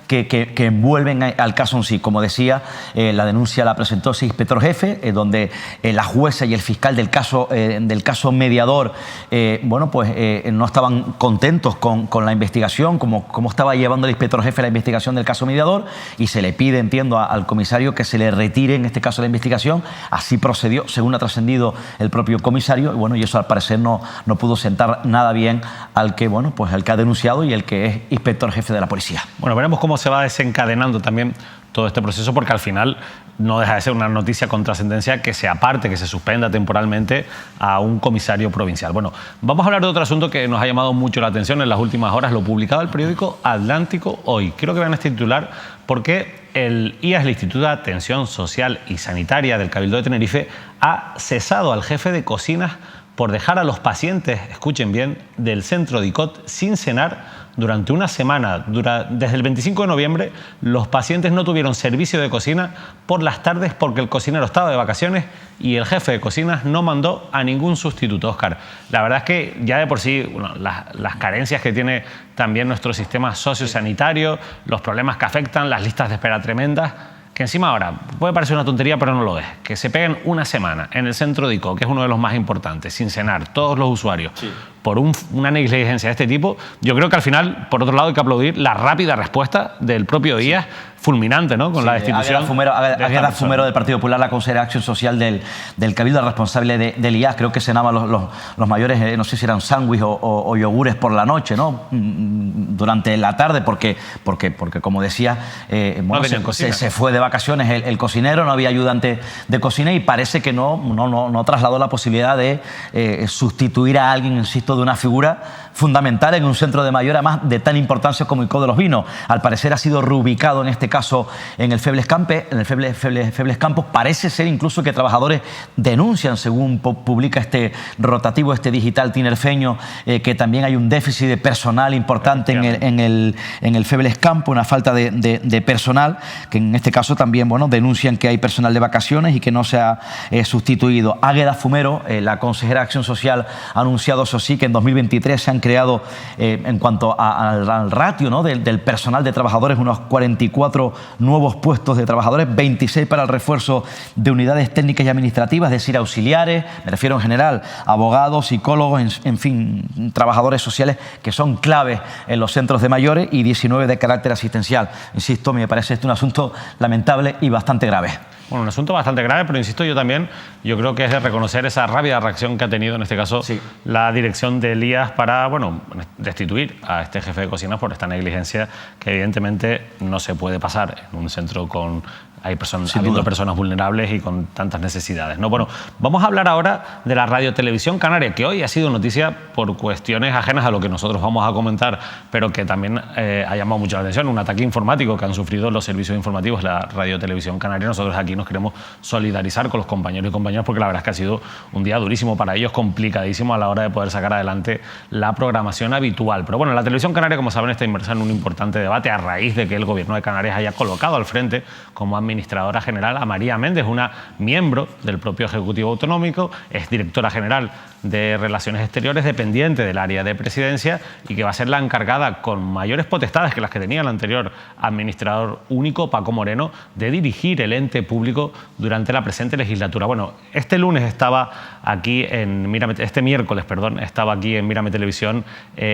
que envuelven al caso en sí. Como decía, la denuncia la presentó ese inspector jefe, donde la jueza y el fiscal del caso Mediador no estaban contentos con la investigación, como estaba llevando el inspector jefe la investigación del caso Mediador, y se le pide, entiendo, al comisario que se le retire, en este caso, la investigación. Así procedió, según ha trascendido el propio comisario, y eso al parecer no pudo sentar nada bien al que ha denunciado y el que es inspector jefe de la policía. Bueno, veremos cómo se va desencadenando también todo este proceso, porque al final no deja de ser una noticia con trascendencia que se aparte, que se suspenda temporalmente a un comisario provincial. Bueno, vamos a hablar de otro asunto que nos ha llamado mucho la atención en las últimas horas, lo publicado el periódico Atlántico hoy. Quiero que vean este titular, porque el IAS, el Instituto de Atención Social y Sanitaria del Cabildo de Tenerife, ha cesado al jefe de cocinas por dejar a los pacientes, escuchen bien, del centro DICOT sin cenar durante una semana. Desde el 25 de noviembre los pacientes no tuvieron servicio de cocina por las tardes porque el cocinero estaba de vacaciones y el jefe de cocinas no mandó a ningún sustituto. Óscar, la verdad es que ya de por sí las carencias que tiene también nuestro sistema sociosanitario, los problemas que afectan, las listas de espera tremendas, que encima ahora puede parecer una tontería, pero no lo es, que se peguen una semana en el centro DICOT, que es uno de los más importantes, sin cenar, todos los usuarios, por una negligencia de este tipo. Yo creo que al final, por otro lado, hay que aplaudir la rápida respuesta del propio IAS, fulminante, ¿no?, con la destitución. Águeda Fumero del Partido Popular, la consejera de Acción Social del Cabildo, responsable del IAS, creo que cenaba los mayores, no sé si eran sándwiches o yogures por la noche, ¿no?, durante la tarde, porque como decía, se fue de vacaciones el cocinero, no había ayudante de cocina, y parece que no trasladó la posibilidad de sustituir a alguien, insisto, de una figura fundamental en un centro de mayor, además de tan importancia como el Có de los Vinos. Al parecer ha sido reubicado en este caso en el Febles Campos. Parece ser incluso que trabajadores denuncian, según publica este rotativo, este digital tinerfeño, que también hay un déficit de personal importante en el Febles Campos, una falta de personal, que en este caso también denuncian que hay personal de vacaciones y que no se ha sustituido. Águeda Fumero, la consejera de Acción Social, ha anunciado, eso sí, que que en 2023 se han creado, en cuanto al ratio, ¿no?, del personal de trabajadores, unos 44 nuevos puestos de trabajadores, 26 para el refuerzo de unidades técnicas y administrativas, es decir, auxiliares, me refiero en general, abogados, psicólogos, en fin, trabajadores sociales que son claves en los centros de mayores, y 19 de carácter asistencial. Insisto, me parece esto un asunto lamentable y bastante grave. Bueno, un asunto bastante grave, pero insisto, yo creo que es de reconocer esa rápida reacción que ha tenido en este caso la dirección de Elías para, bueno, destituir a este jefe de cocina por esta negligencia que evidentemente no se puede pasar en un centro con habiendo personas vulnerables y con tantas necesidades, ¿no? Bueno, vamos a hablar ahora de la Radiotelevisión Canaria, que hoy ha sido noticia por cuestiones ajenas a lo que nosotros vamos a comentar, pero que también ha llamado mucho la atención, un ataque informático que han sufrido los servicios informativos de la Radiotelevisión Canaria. Nosotros aquí nos queremos solidarizar con los compañeros y compañeras porque la verdad es que ha sido un día durísimo para ellos, complicadísimo a la hora de poder sacar adelante la programación habitual. Pero bueno, la Televisión Canaria, como saben, está inmersa en un importante debate a raíz de que el Gobierno de Canarias haya colocado al frente como administradora general a María Méndez, una miembro del propio Ejecutivo Autonómico, es directora general de Relaciones Exteriores, dependiente del área de presidencia, y que va a ser la encargada, con mayores potestades que las que tenía el anterior administrador único, Paco Moreno, de dirigir el ente público durante la presente legislatura. Bueno, este miércoles, estaba aquí en Mírame Televisión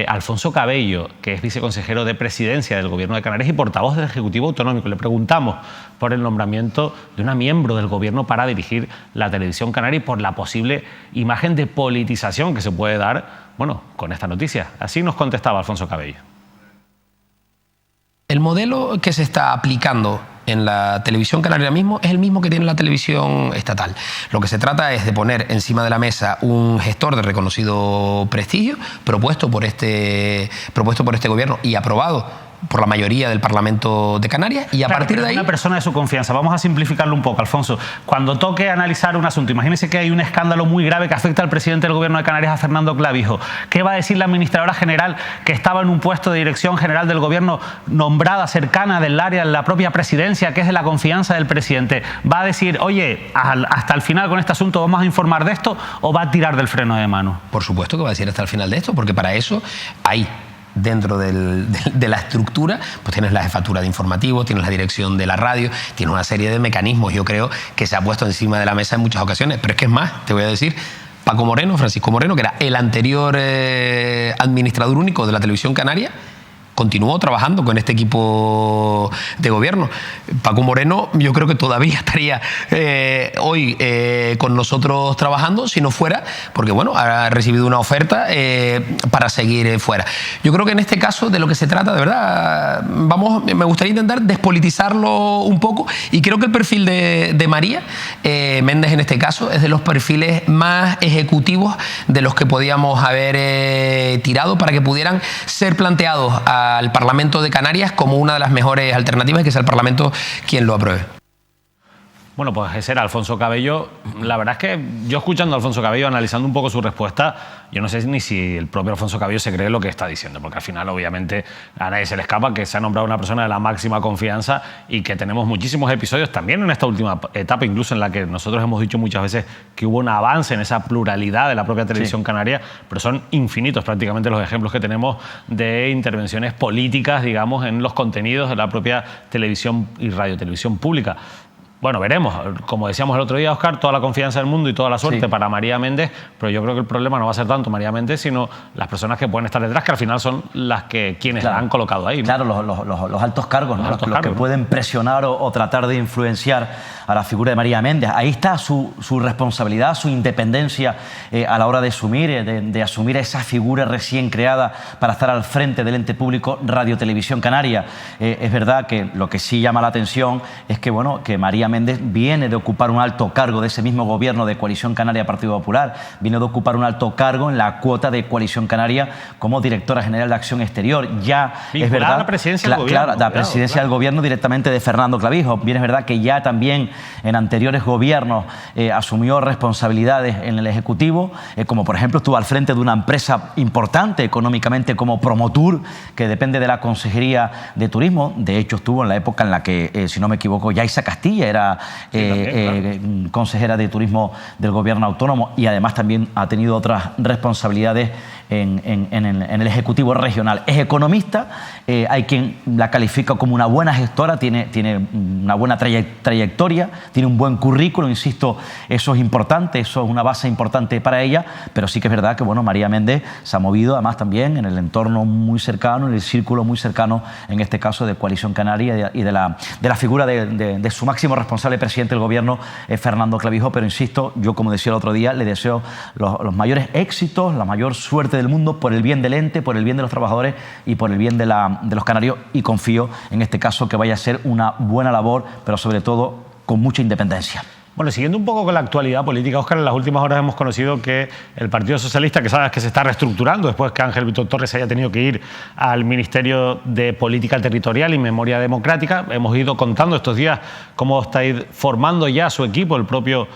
Alfonso Cabello, que es viceconsejero de Presidencia del Gobierno de Canarias y portavoz del Ejecutivo Autonómico. Le preguntamos por el nombramiento de una miembro del Gobierno para dirigir la Televisión Canaria y por la posible imagen de politización que se puede dar, bueno, con esta noticia. Así nos contestaba Alfonso Cabello. El modelo que se está aplicando en la televisión canaria mismo es el mismo que tiene la televisión estatal. Lo que se trata es de poner encima de la mesa un gestor de reconocido prestigio propuesto por este gobierno y aprobado por la mayoría del Parlamento de Canarias, y a partir de ahí... Una persona de su confianza. Vamos a simplificarlo un poco, Alfonso. Cuando toque analizar un asunto, imagínese que hay un escándalo muy grave que afecta al presidente del Gobierno de Canarias, a Fernando Clavijo. ¿Qué va a decir la administradora general que estaba en un puesto de dirección general del Gobierno, nombrada cercana del área de la propia presidencia, que es de la confianza del presidente? ¿Va a decir, oye, hasta el final con este asunto vamos a informar de esto, o va a tirar del freno de mano? Por supuesto que va a decir hasta el final de esto, porque para eso hay... Dentro de la estructura, pues tienes la jefatura de informativos, tienes la dirección de la radio, tienes una serie de mecanismos, yo creo, que se ha puesto encima de la mesa en muchas ocasiones. Pero es que es más, te voy a decir, Francisco Moreno, que era el anterior administrador único de la Televisión Canaria, continuó trabajando con este equipo de gobierno. Paco Moreno, yo creo que todavía estaría hoy con nosotros trabajando, si no fuera, porque bueno, ha recibido una oferta para seguir fuera. Yo creo que en este caso de lo que se trata, de verdad, me gustaría intentar despolitizarlo un poco, y creo que el perfil de María Méndez en este caso es de los perfiles más ejecutivos de los que podíamos haber tirado para que pudieran ser planteados al Parlamento de Canarias como una de las mejores alternativas, y que sea el Parlamento quien lo apruebe. Bueno, pues ese era Alfonso Cabello. La verdad es que yo, escuchando a Alfonso Cabello, analizando un poco su respuesta, yo no sé ni si el propio Alfonso Cabello se cree lo que está diciendo, porque al final, obviamente, a nadie se le escapa que se ha nombrado una persona de la máxima confianza y que tenemos muchísimos episodios también en esta última etapa, incluso en la que nosotros hemos dicho muchas veces que hubo un avance en esa pluralidad de la propia televisión canaria, pero son infinitos prácticamente los ejemplos que tenemos de intervenciones políticas, digamos, en los contenidos de la propia televisión y radiotelevisión pública. Bueno, veremos. Como decíamos el otro día, Óscar, toda la confianza del mundo y toda la suerte para María Méndez, pero yo creo que el problema no va a ser tanto María Méndez, sino las personas que pueden estar detrás, que al final son quienes la han colocado ahí, ¿no? Claro, los altos cargos, ¿no? Los que pueden presionar o tratar de influenciar a la figura de María Méndez. Ahí está su responsabilidad, su independencia a la hora de asumir esa figura recién creada para estar al frente del ente público Radiotelevisión Canaria. Es verdad que lo que sí llama la atención es que, bueno, que María Méndez viene de ocupar un alto cargo de ese mismo gobierno de Coalición Canaria Partido Popular, viene de ocupar un alto cargo en la cuota de Coalición Canaria como directora general de Acción Exterior. Ya es verdad, la presidencia del gobierno, claro, la presidencia del gobierno directamente de Fernando Clavijo. Bien, es verdad que ya también en anteriores gobiernos asumió responsabilidades en el Ejecutivo, como por ejemplo estuvo al frente de una empresa importante económicamente como Promotur, que depende de la Consejería de Turismo. De hecho, estuvo en la época en la que, si no me equivoco, Yaisa Castilla era era consejera de Turismo del Gobierno Autónomo y además también ha tenido otras responsabilidades en el Ejecutivo Regional. Es economista, hay quien la califica como una buena gestora, tiene una buena trayectoria, tiene un buen currículum, insisto, eso es importante, eso es una base importante para ella, pero sí que es verdad que bueno, María Méndez se ha movido además también en el entorno muy cercano, en el círculo muy cercano, en este caso de Coalición Canaria y de la figura de su máximo responsable, presidente del Gobierno, Fernando Clavijo, pero insisto, yo como decía el otro día, le deseo los mayores éxitos, la mayor suerte del mundo por el bien del ente, por el bien de los trabajadores y por el bien de los canarios, y confío en este caso que vaya a ser una buena labor, pero sobre todo con mucha independencia. Bueno, siguiendo un poco con la actualidad política, Óscar, en las últimas horas hemos conocido que el Partido Socialista, que sabes que se está reestructurando después que Ángel Víctor Torres haya tenido que ir al Ministerio de Política Territorial y Memoria Democrática, hemos ido contando estos días cómo está formando ya su equipo, el propio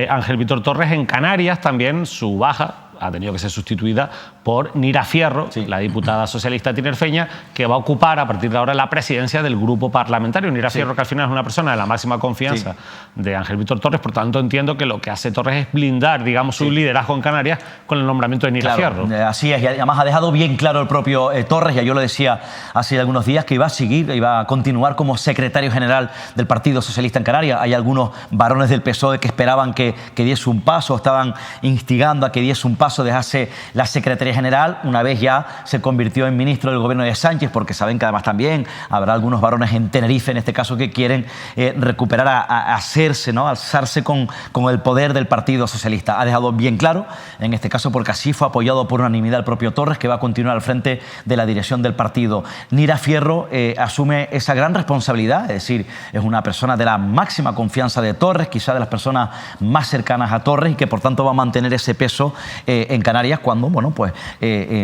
Ángel Víctor Torres. En Canarias también su baja ha tenido que ser sustituida por Nira Fierro, sí, la diputada socialista tinerfeña, que va a ocupar a partir de ahora la presidencia del grupo parlamentario. Nira Fierro, que al final es una persona de la máxima confianza de Ángel Víctor Torres, por tanto entiendo que lo que hace Torres es blindar, digamos, su liderazgo en Canarias con el nombramiento de Nira Fierro. Así es, y además ha dejado bien claro el propio Torres, ya yo lo decía hace algunos días, que iba a seguir, iba a continuar como secretario general del Partido Socialista en Canarias. Hay algunos varones del PSOE que esperaban que diese un paso, estaban instigando a que diese un paso, dejase la Secretaría General, una vez ya se convirtió en ministro del gobierno de Sánchez, porque saben que además también habrá algunos varones en Tenerife, en este caso, que quieren recuperar, hacerse, ¿no?, alzarse con el poder del Partido Socialista. Ha dejado bien claro, en este caso, porque así fue apoyado por unanimidad el propio Torres, que va a continuar al frente de la dirección del partido. Nira Fierro asume esa gran responsabilidad, es decir, es una persona de la máxima confianza de Torres, quizá de las personas más cercanas a Torres, y que por tanto va a mantener ese peso en Canarias cuando, bueno, pues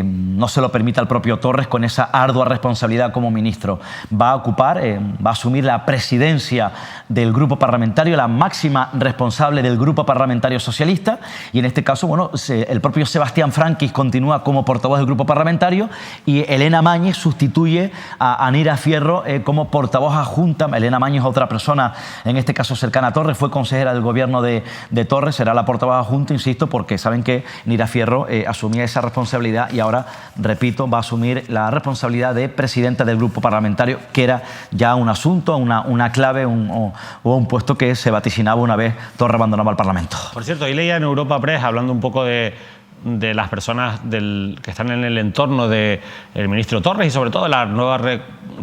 no se lo permita el propio Torres, con esa ardua responsabilidad como ministro. Va a ocupar, va a asumir la presidencia del grupo parlamentario, la máxima responsable del grupo parlamentario socialista, y en este caso, bueno, el propio Sebastián Franquis continúa como portavoz del grupo parlamentario y Elena Mañez sustituye a Nira Fierro como portavoz adjunta. Elena Mañez es otra persona, en este caso cercana a Torres, fue consejera del gobierno de Torres, será la portavoz adjunta, insisto, porque saben que Nira Fierro asumía esa responsabilidad y ahora, repito, va a asumir la responsabilidad de presidenta del grupo parlamentario, que era ya un asunto, una clave o un puesto que se vaticinaba una vez Torres abandonaba el Parlamento. Por cierto, hoy leía en Europa Press, hablando un poco de las personas que están en el entorno del ministro Torres y sobre todo de la nueva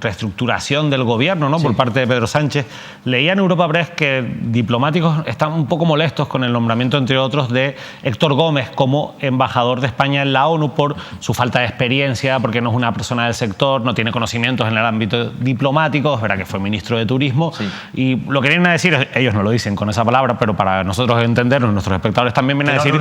reestructuración del gobierno, ¿no?, por parte de Pedro Sánchez. Leía en Europa Press que diplomáticos están un poco molestos con el nombramiento, entre otros, de Héctor Gómez como embajador de España en la ONU por su falta de experiencia, porque no es una persona del sector, no tiene conocimientos en el ámbito diplomático. Es verdad que fue ministro de Turismo y lo que vienen a decir, ellos no lo dicen con esa palabra, pero para nosotros entendernos, nuestros espectadores también vienen a decir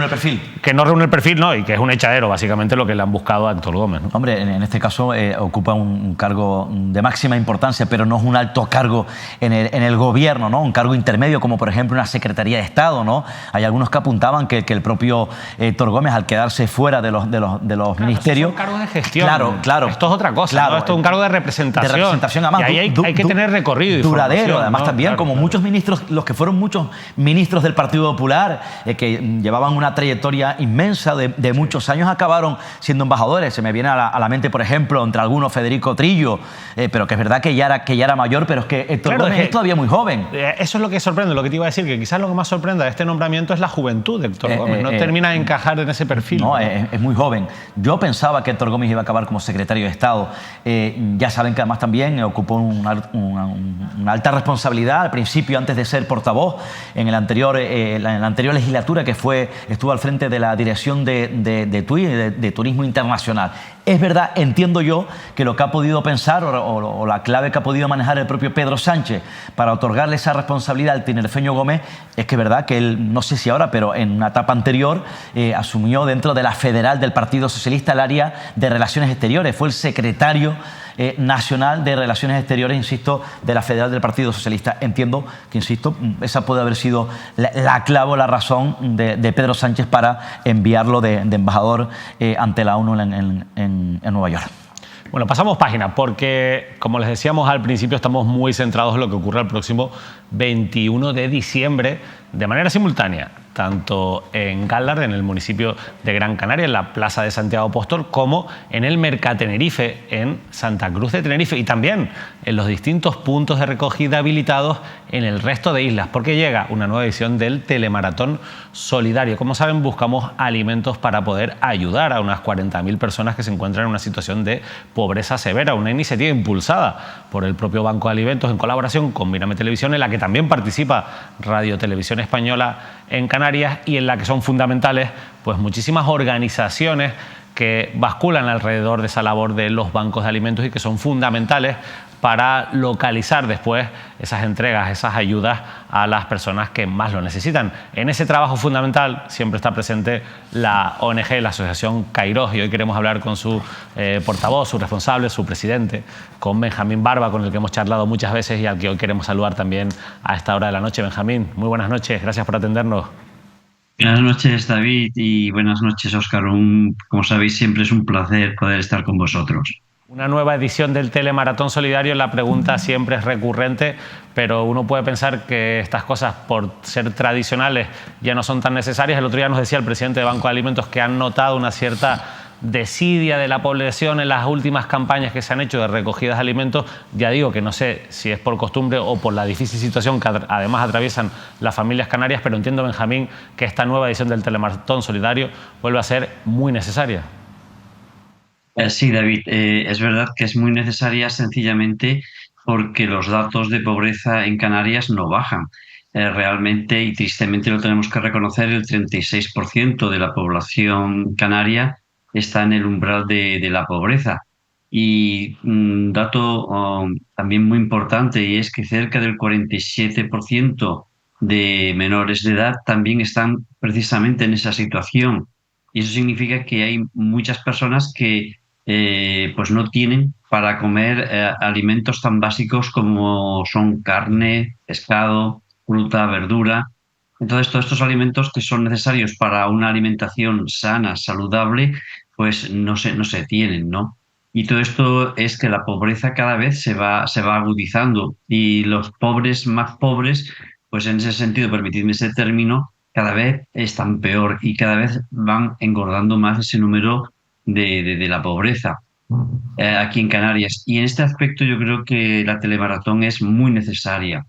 que no reúne el perfil, ¿no?, y que es un echadero, básicamente, lo que le han buscado a Héctor Gómez, ¿no? Hombre, en este caso ocupa un cargo de máxima importancia, pero no es un alto cargo en el gobierno, ¿no?, un cargo intermedio, como por ejemplo una Secretaría de Estado, ¿no? Hay algunos que apuntaban que el propio Héctor Gómez, al quedarse fuera de los ministerios... Son cargos de gestión. Claro. Esto es otra cosa, ¿no? Esto es un cargo de representación. Además, y ahí hay que tener recorrido y duradero, además, ¿no?, también, claro, muchos ministros, los que fueron muchos ministros del Partido Popular, que llevaban una trayectoria inmensa de muchos años, acabaron siendo embajadores. Se me viene a la mente, por ejemplo, entre algunos, Federico Trillo, pero que es verdad que ya era mayor, pero es que Héctor Gómez es todavía muy joven. Eso es lo que sorprende, lo que te iba a decir, que quizás lo que más sorprende de este nombramiento es la juventud de Héctor Gómez. No termina de encajar en ese perfil. No, es muy joven. Yo pensaba que Héctor Gómez iba a acabar como secretario de Estado. Ya saben que además también ocupó una alta responsabilidad al principio, antes de ser portavoz, en la anterior legislatura, que estuvo al frente de la dirección de TUI, de Turismo Internacional. Es verdad, entiendo yo, que lo que ha podido pensar o la clave que ha podido manejar el propio Pedro Sánchez para otorgarle esa responsabilidad al tinerfeño Gómez es que es verdad que él, no sé si ahora, pero en una etapa anterior, asumió dentro de la Federal del Partido Socialista el área de Relaciones Exteriores. Fue el secretario nacional de Relaciones Exteriores, insisto, de la Federal del Partido Socialista. Entiendo que, insisto, esa puede haber sido la clave o la razón de Pedro Sánchez para enviarlo de embajador ante la ONU en Nueva York. Bueno, pasamos página porque, como les decíamos al principio, estamos muy centrados en lo que ocurre el próximo 21 de diciembre de manera simultánea, tanto en Gállard, en el municipio de Gran Canaria, en la Plaza de Santiago Apóstol, como en el Mercatenerife, en Santa Cruz de Tenerife, y también en los distintos puntos de recogida habilitados en el resto de islas, porque llega una nueva edición del Telemaratón Solidario. Como saben, buscamos alimentos para poder ayudar a unas 40.000 personas que se encuentran en una situación de pobreza severa, una iniciativa impulsada por el propio Banco de Alimentos en colaboración con Mírame Televisión, en la que también participa Radio Televisión Española en Canarias y en la que son fundamentales pues muchísimas organizaciones que basculan alrededor de esa labor de los bancos de alimentos y que son fundamentales para localizar después esas entregas, esas ayudas a las personas que más lo necesitan. En ese trabajo fundamental siempre está presente la ONG, la Asociación Kairos, y hoy queremos hablar con su portavoz, su responsable, su presidente, con Benjamín Barba, con el que hemos charlado muchas veces y al que hoy queremos saludar también a esta hora de la noche. Benjamín, muy buenas noches, gracias por atendernos. Buenas noches, David, y buenas noches, Óscar. Como sabéis, siempre es un placer poder estar con vosotros. Una nueva edición del Telemaratón Solidario. La pregunta siempre es recurrente, pero uno puede pensar que estas cosas, por ser tradicionales, ya no son tan necesarias. El otro día nos decía el presidente de Banco de Alimentos que han notado una cierta desidia de la población en las últimas campañas que se han hecho de recogidas de alimentos. Ya digo que no sé si es por costumbre o por la difícil situación que además atraviesan las familias canarias, pero entiendo, Benjamín, que esta nueva edición del Telemaratón Solidario vuelve a ser muy necesaria. Sí, David, es verdad que es muy necesaria sencillamente porque los datos de pobreza en Canarias no bajan. Realmente y tristemente lo tenemos que reconocer, el 36% de la población canaria está en el umbral de la pobreza. Y un dato también muy importante, y es que cerca del 47% de menores de edad también están precisamente en esa situación. Y eso significa que hay muchas personas que pues no tienen para comer alimentos tan básicos como son carne, pescado, fruta, verdura. Entonces, todos estos alimentos que son necesarios para una alimentación sana, saludable, pues no se tienen, ¿no? Y todo esto es que la pobreza cada vez se va agudizando y los pobres más pobres, pues en ese sentido, permitidme ese término, cada vez están peor y cada vez van engordando más ese número de la pobreza aquí en Canarias. Y en este aspecto yo creo que la telemaratón es muy necesaria.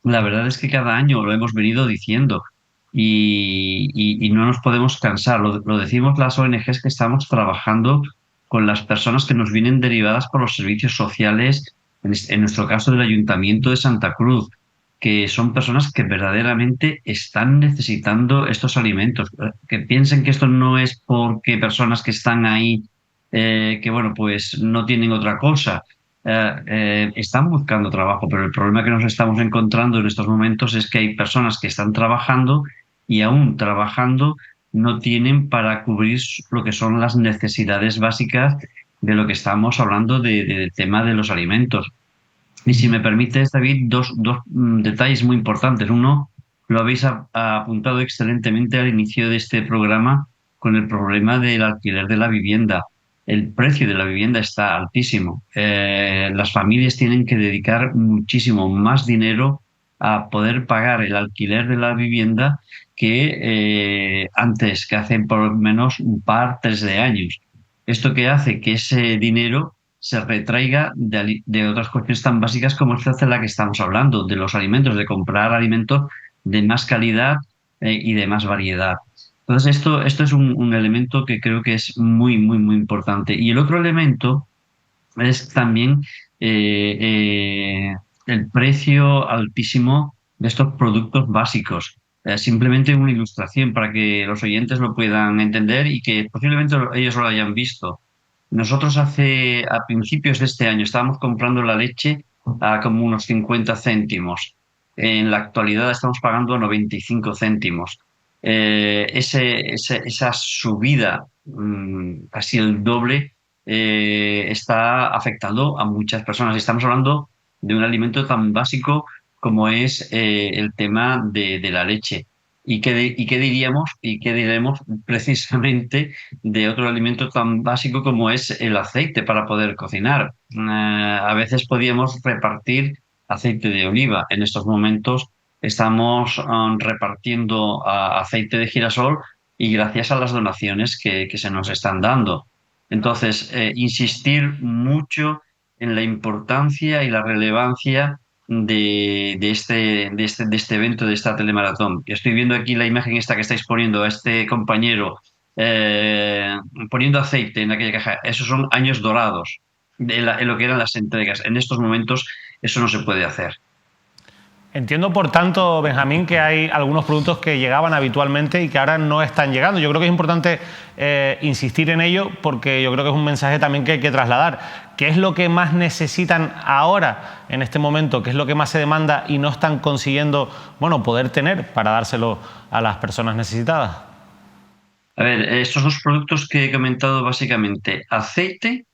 La verdad es que cada año lo hemos venido diciendo y no nos podemos cansar. Lo decimos las ONGs que estamos trabajando con las personas que nos vienen derivadas por los servicios sociales, en nuestro caso del Ayuntamiento de Santa Cruz, que son personas que verdaderamente están necesitando estos alimentos. Que piensen que esto no es porque personas que están ahí, que bueno, pues no tienen otra cosa. Están buscando trabajo, pero el problema que nos estamos encontrando en estos momentos es que hay personas que están trabajando y aún trabajando no tienen para cubrir lo que son las necesidades básicas de lo que estamos hablando del tema de los alimentos. Y si me permites, David, dos detalles muy importantes. Uno, lo habéis apuntado excelentemente al inicio de este programa con el problema del alquiler de la vivienda. El precio de la vivienda está altísimo. Las familias tienen que dedicar muchísimo más dinero a poder pagar el alquiler de la vivienda que antes, que hace por lo menos un par, 3 de años. Esto que hace que ese dinero se retraiga de otras cuestiones tan básicas como esta de la que estamos hablando, de los alimentos, de comprar alimentos de más calidad y de más variedad. Entonces, esto es un elemento que creo que es muy, muy, muy importante. Y el otro elemento es también el precio altísimo de estos productos básicos. Simplemente una ilustración para que los oyentes lo puedan entender y que posiblemente ellos lo hayan visto. Nosotros a principios de este año estábamos comprando la leche a como unos 50 céntimos. En la actualidad estamos pagando a 95 céntimos. Esa subida, casi el doble, está afectando a muchas personas. Estamos hablando de un alimento tan básico como es el tema de la leche. y qué diríamos y qué diremos precisamente de otro alimento tan básico como es el aceite para poder cocinar? A veces podíamos repartir aceite de oliva. En estos momentos estamos repartiendo aceite de girasol y gracias a las donaciones que se nos están dando. Entonces, insistir mucho en la importancia y la relevancia de este evento, de esta telemaratón. Estoy viendo aquí la imagen esta que estáis poniendo a este compañero poniendo aceite en aquella caja. Esos son años dorados en lo que eran las entregas. En estos momentos eso no se puede hacer. Entiendo, por tanto, Benjamín, que hay algunos productos que llegaban habitualmente y que ahora no están llegando. Yo creo que es importante insistir en ello porque yo creo que es un mensaje también que hay que trasladar. ¿Qué es lo que más necesitan ahora, en este momento? ¿Qué es lo que más se demanda y no están consiguiendo, bueno, poder tener para dárselo a las personas necesitadas? A ver, estos dos productos que he comentado básicamente, aceite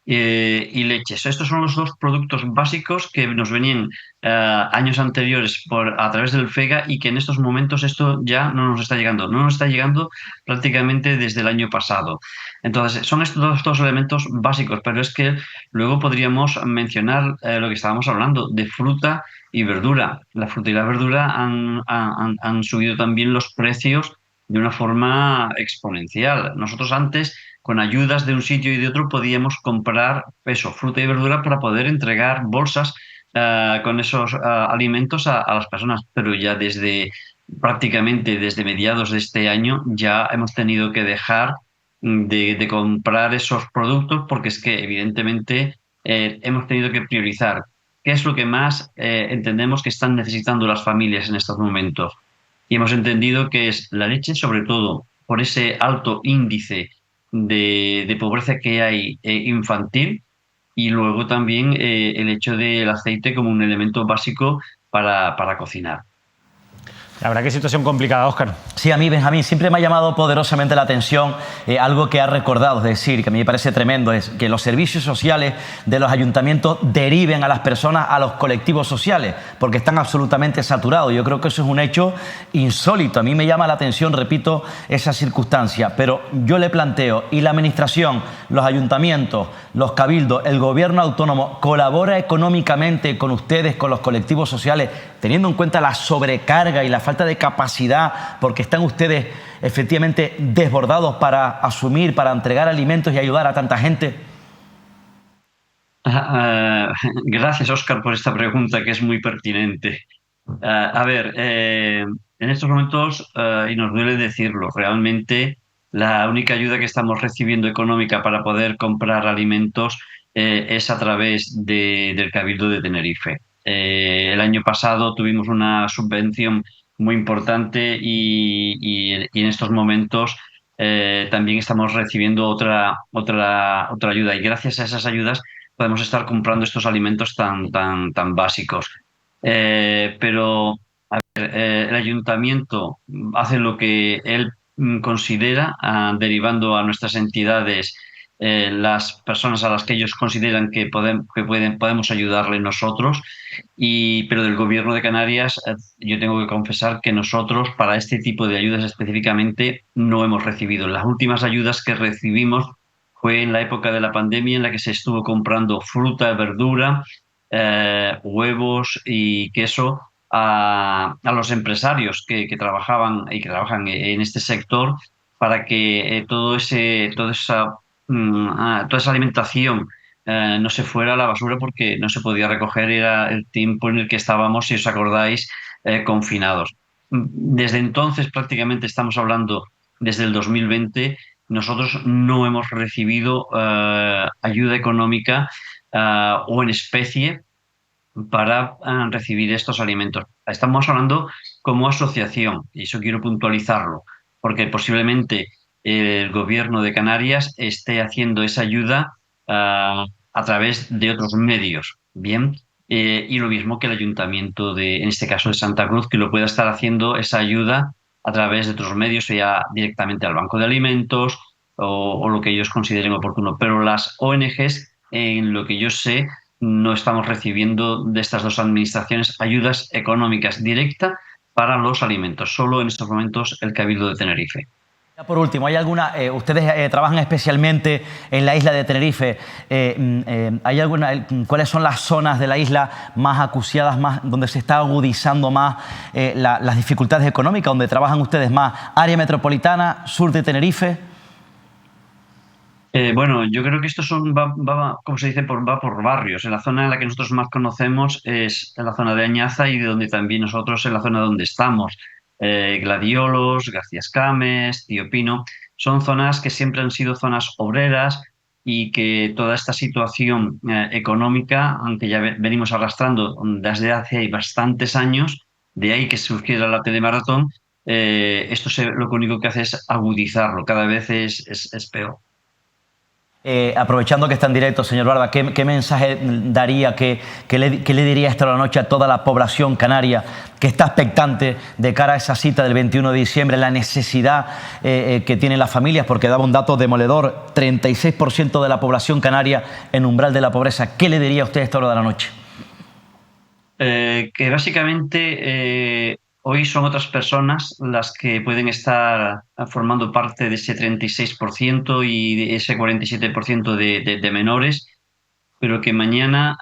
y leches. Estos son los dos productos básicos que nos venían años anteriores a través del FEGA y que en estos momentos esto ya no nos está llegando. No nos está llegando prácticamente desde el año pasado. Entonces, son estos dos elementos básicos, pero es que luego podríamos mencionar lo que estábamos hablando de fruta y verdura. La fruta y la verdura han subido también los precios de una forma exponencial. Nosotros antes, con ayudas de un sitio y de otro, podíamos comprar eso, fruta y verdura para poder entregar bolsas con esos alimentos a las personas, pero ya prácticamente desde mediados de este año ya hemos tenido que dejar de comprar esos productos porque es que evidentemente hemos tenido que priorizar qué es lo que más entendemos que están necesitando las familias en estos momentos. Y hemos entendido que es la leche, sobre todo por ese alto índice de pobreza que hay infantil, y luego también el hecho del aceite como un elemento básico para cocinar. La verdad que situación complicada, Óscar. Sí, a mí, Benjamín, siempre me ha llamado poderosamente la atención algo que ha recordado, es decir, que a mí me parece tremendo, es que los servicios sociales de los ayuntamientos deriven a las personas a los colectivos sociales, porque están absolutamente saturados. Yo creo que eso es un hecho insólito. A mí me llama la atención, repito, esa circunstancia. Pero yo le planteo, ¿y la administración, los ayuntamientos, los cabildos, el gobierno autónomo colabora económicamente con ustedes, con los colectivos sociales, teniendo en cuenta la sobrecarga y la falta de capacidad, porque están ustedes efectivamente desbordados para asumir, para entregar alimentos y ayudar a tanta gente? Gracias, Óscar, por esta pregunta que es muy pertinente. A ver, en estos momentos, y nos duele decirlo, realmente la única ayuda que estamos recibiendo económica para poder comprar alimentos es a través del Cabildo de Tenerife. El año pasado tuvimos una subvención muy importante y en estos momentos también estamos recibiendo otra ayuda, y gracias a esas ayudas podemos estar comprando estos alimentos tan básicos. Pero el ayuntamiento hace lo que él considera, derivando a nuestras entidades las personas a las que ellos consideran que podemos ayudarle nosotros, pero del Gobierno de Canarias yo tengo que confesar que nosotros para este tipo de ayudas específicamente no hemos recibido. Las últimas ayudas que recibimos fue en la época de la pandemia, en la que se estuvo comprando fruta, verdura, huevos y queso a los empresarios que trabajan en este sector, para que toda esa alimentación no se fuera a la basura, porque no se podía recoger. Era el tiempo en el que estábamos, si os acordáis, confinados. Desde entonces, prácticamente estamos hablando desde el 2020, nosotros no hemos recibido ayuda económica o en especie para recibir estos alimentos. Estamos hablando como asociación, y eso quiero puntualizarlo, porque posiblemente el Gobierno de Canarias esté haciendo esa ayuda a través de otros medios, ¿bien? Y lo mismo que el Ayuntamiento en este caso de Santa Cruz, que lo pueda estar haciendo esa ayuda a través de otros medios, sea directamente al Banco de Alimentos o lo que ellos consideren oportuno. Pero las ONGs, en lo que yo sé, no estamos recibiendo de estas dos administraciones ayudas económicas directas para los alimentos. Solo en estos momentos el Cabildo de Tenerife. Por último, ¿hay alguna? Ustedes trabajan especialmente en la isla de Tenerife. ¿Hay alguna? ¿Cuáles son las zonas de la isla más acuciadas, más donde se está agudizando más las dificultades económicas, donde trabajan ustedes más? ¿Área metropolitana, sur de Tenerife? Bueno, yo creo que esto como se dice, va por barrios. En la zona en la que nosotros más conocemos es en la zona de Añaza y de donde también nosotros en la zona donde estamos. Gladiolos, García Escames, Tío Pino, son zonas que siempre han sido zonas obreras y que toda esta situación económica, aunque ya venimos arrastrando desde hace bastantes años, de ahí que surgiera la telemaratón, lo único que hace es agudizarlo, cada vez es peor. Aprovechando que está en directo, señor Barba, ¿qué mensaje daría, qué le diría esta noche a toda la población canaria que está expectante de cara a esa cita del 21 de diciembre, la necesidad que tienen las familias? Porque daba un dato demoledor, 36% de la población canaria en umbral de la pobreza. ¿Qué le diría a usted a esta hora de la noche? Que básicamente hoy son otras personas las que pueden estar formando parte de ese 36% y de ese 47% de menores, pero que mañana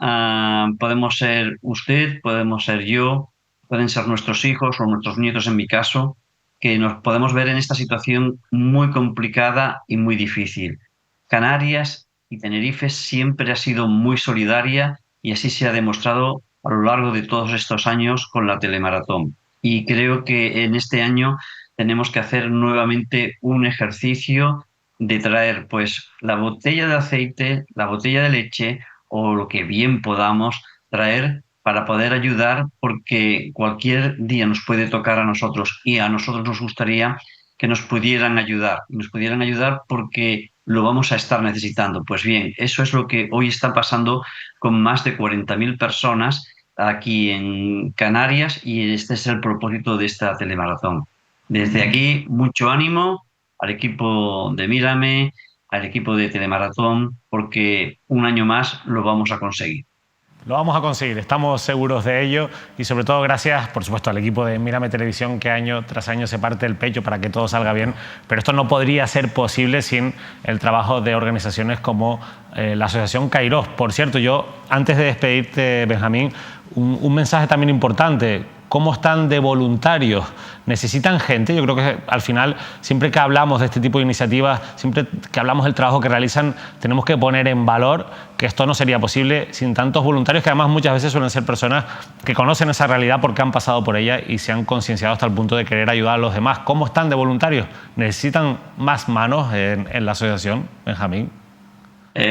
podemos ser usted, podemos ser yo, pueden ser nuestros hijos o nuestros nietos en mi caso, que nos podemos ver en esta situación muy complicada y muy difícil. Canarias y Tenerife siempre ha sido muy solidaria y así se ha demostrado a lo largo de todos estos años con la telemaratón. Y creo que en este año tenemos que hacer nuevamente un ejercicio de traer pues la botella de aceite, la botella de leche o lo que bien podamos traer para poder ayudar, porque cualquier día nos puede tocar a nosotros y a nosotros nos gustaría que nos pudieran ayudar. Nos pudieran ayudar porque lo vamos a estar necesitando. Pues bien, eso es lo que hoy está pasando con más de 40.000 personas aquí en Canarias y este es el propósito de esta telemaratón. Desde aquí, mucho ánimo al equipo de Mírame, al equipo de Telemaratón, porque un año más lo vamos a conseguir. Lo vamos a conseguir, estamos seguros de ello y sobre todo gracias, por supuesto, al equipo de Mírame Televisión que año tras año se parte el pecho para que todo salga bien, pero esto no podría ser posible sin el trabajo de organizaciones como la Asociación Kairos. Por cierto, yo antes de despedirte, Benjamín, un mensaje también importante. ¿Cómo están de voluntarios? ¿Necesitan gente? Yo creo que al final, siempre que hablamos de este tipo de iniciativas, siempre que hablamos del trabajo que realizan, tenemos que poner en valor que esto no sería posible sin tantos voluntarios, que además muchas veces suelen ser personas que conocen esa realidad porque han pasado por ella y se han concienciado hasta el punto de querer ayudar a los demás. ¿Cómo están de voluntarios? ¿Necesitan más manos en la asociación, Benjamín?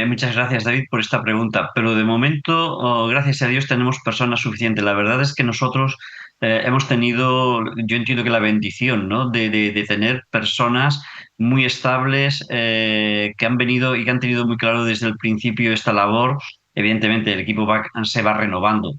Muchas gracias, David, por esta pregunta. Pero de momento, gracias a Dios, tenemos personas suficientes. La verdad es que nosotros hemos tenido, yo entiendo que la bendición, ¿no?, de tener personas muy estables que han venido y que han tenido muy claro desde el principio esta labor. Evidentemente, el equipo se va renovando,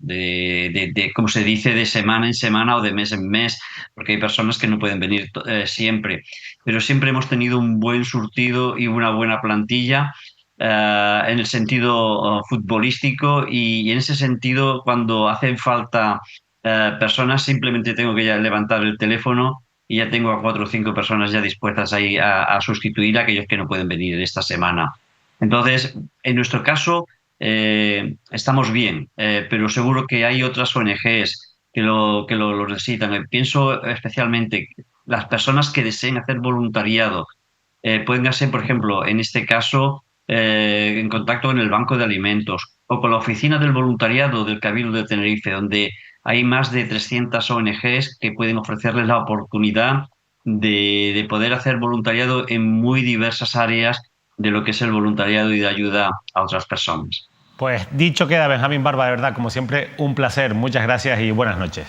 como se dice, de semana en semana o de mes en mes, porque hay personas que no pueden venir siempre. Pero siempre hemos tenido un buen surtido y una buena plantilla. En el sentido futbolístico y en ese sentido cuando hacen falta personas simplemente tengo que ya levantar el teléfono y ya tengo a 4 o 5 personas ya dispuestas ahí a sustituir a aquellos que no pueden venir esta semana. Entonces, en nuestro caso estamos bien, pero seguro que hay otras ONGs que lo necesitan. Pienso especialmente las personas que deseen hacer voluntariado. Pueden hacer, por ejemplo, en este caso, en contacto con el Banco de Alimentos o con la Oficina del Voluntariado del Cabildo de Tenerife, donde hay más de 300 ONGs que pueden ofrecerles la oportunidad de poder hacer voluntariado en muy diversas áreas de lo que es el voluntariado y de ayuda a otras personas. Pues dicho queda, Benjamín Barba, de verdad, como siempre, un placer. Muchas gracias y buenas noches.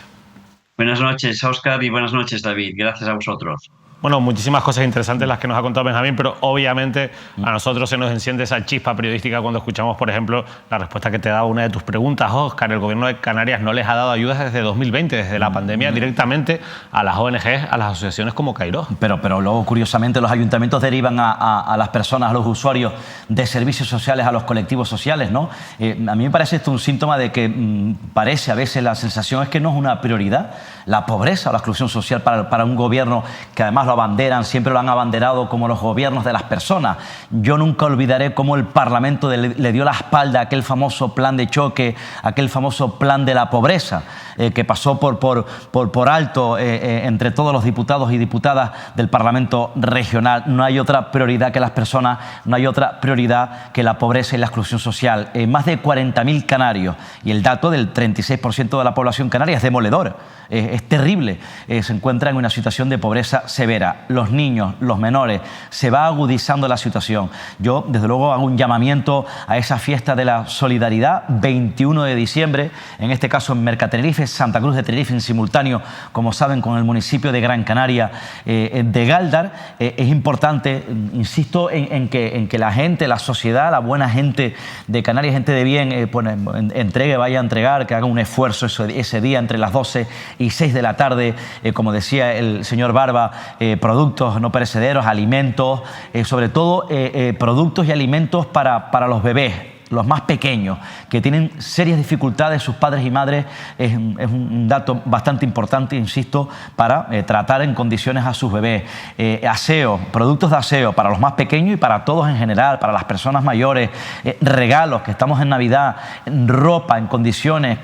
Buenas noches, Óscar, y buenas noches, David. Gracias a vosotros. Bueno, muchísimas cosas interesantes las que nos ha contado Benjamín, pero obviamente a nosotros se nos enciende esa chispa periodística cuando escuchamos, por ejemplo, la respuesta que te daba una de tus preguntas, Óscar. El gobierno de Canarias no les ha dado ayudas desde 2020, desde la pandemia, directamente a las ONGs, a las asociaciones como Kairos. Pero luego, curiosamente, los ayuntamientos derivan a las personas, a los usuarios de servicios sociales, a los colectivos sociales, ¿no? A mí me parece esto un síntoma de que parece a veces la sensación es que no es una prioridad la pobreza o la exclusión social para un gobierno que además lo abanderan, siempre lo han abanderado como los gobiernos de las personas. Yo nunca olvidaré cómo el Parlamento le dio la espalda a aquel famoso plan de choque, aquel famoso plan de la pobreza, que pasó por alto entre todos los diputados y diputadas del Parlamento regional. No hay otra prioridad que las personas, no hay otra prioridad que la pobreza y la exclusión social. Más de 40.000 canarios, y el dato del 36% de la población canaria es demoledor. Es terrible, se encuentra en una situación de pobreza severa. Los niños, los menores, se va agudizando la situación. Yo, desde luego, hago un llamamiento a esa fiesta de la solidaridad, 21 de diciembre, en este caso en Mercatenerife, Santa Cruz de Tenerife, en simultáneo, como saben, con el municipio de Gran Canaria de Gáldar. Es importante, insisto, en que la gente, la sociedad, la buena gente de Canarias, gente de bien, vaya a entregar, que haga un esfuerzo ese día entre las 12 y 6 de la tarde, como decía el señor Barba, productos no perecederos, alimentos, sobre todo productos y alimentos para los bebés, los más pequeños, que tienen serias dificultades, sus padres y madres. Es un dato bastante importante, insisto, para tratar en condiciones a sus bebés. Aseo, productos de aseo para los más pequeños y para todos en general, para las personas mayores, regalos, que estamos en Navidad, ropa en condiciones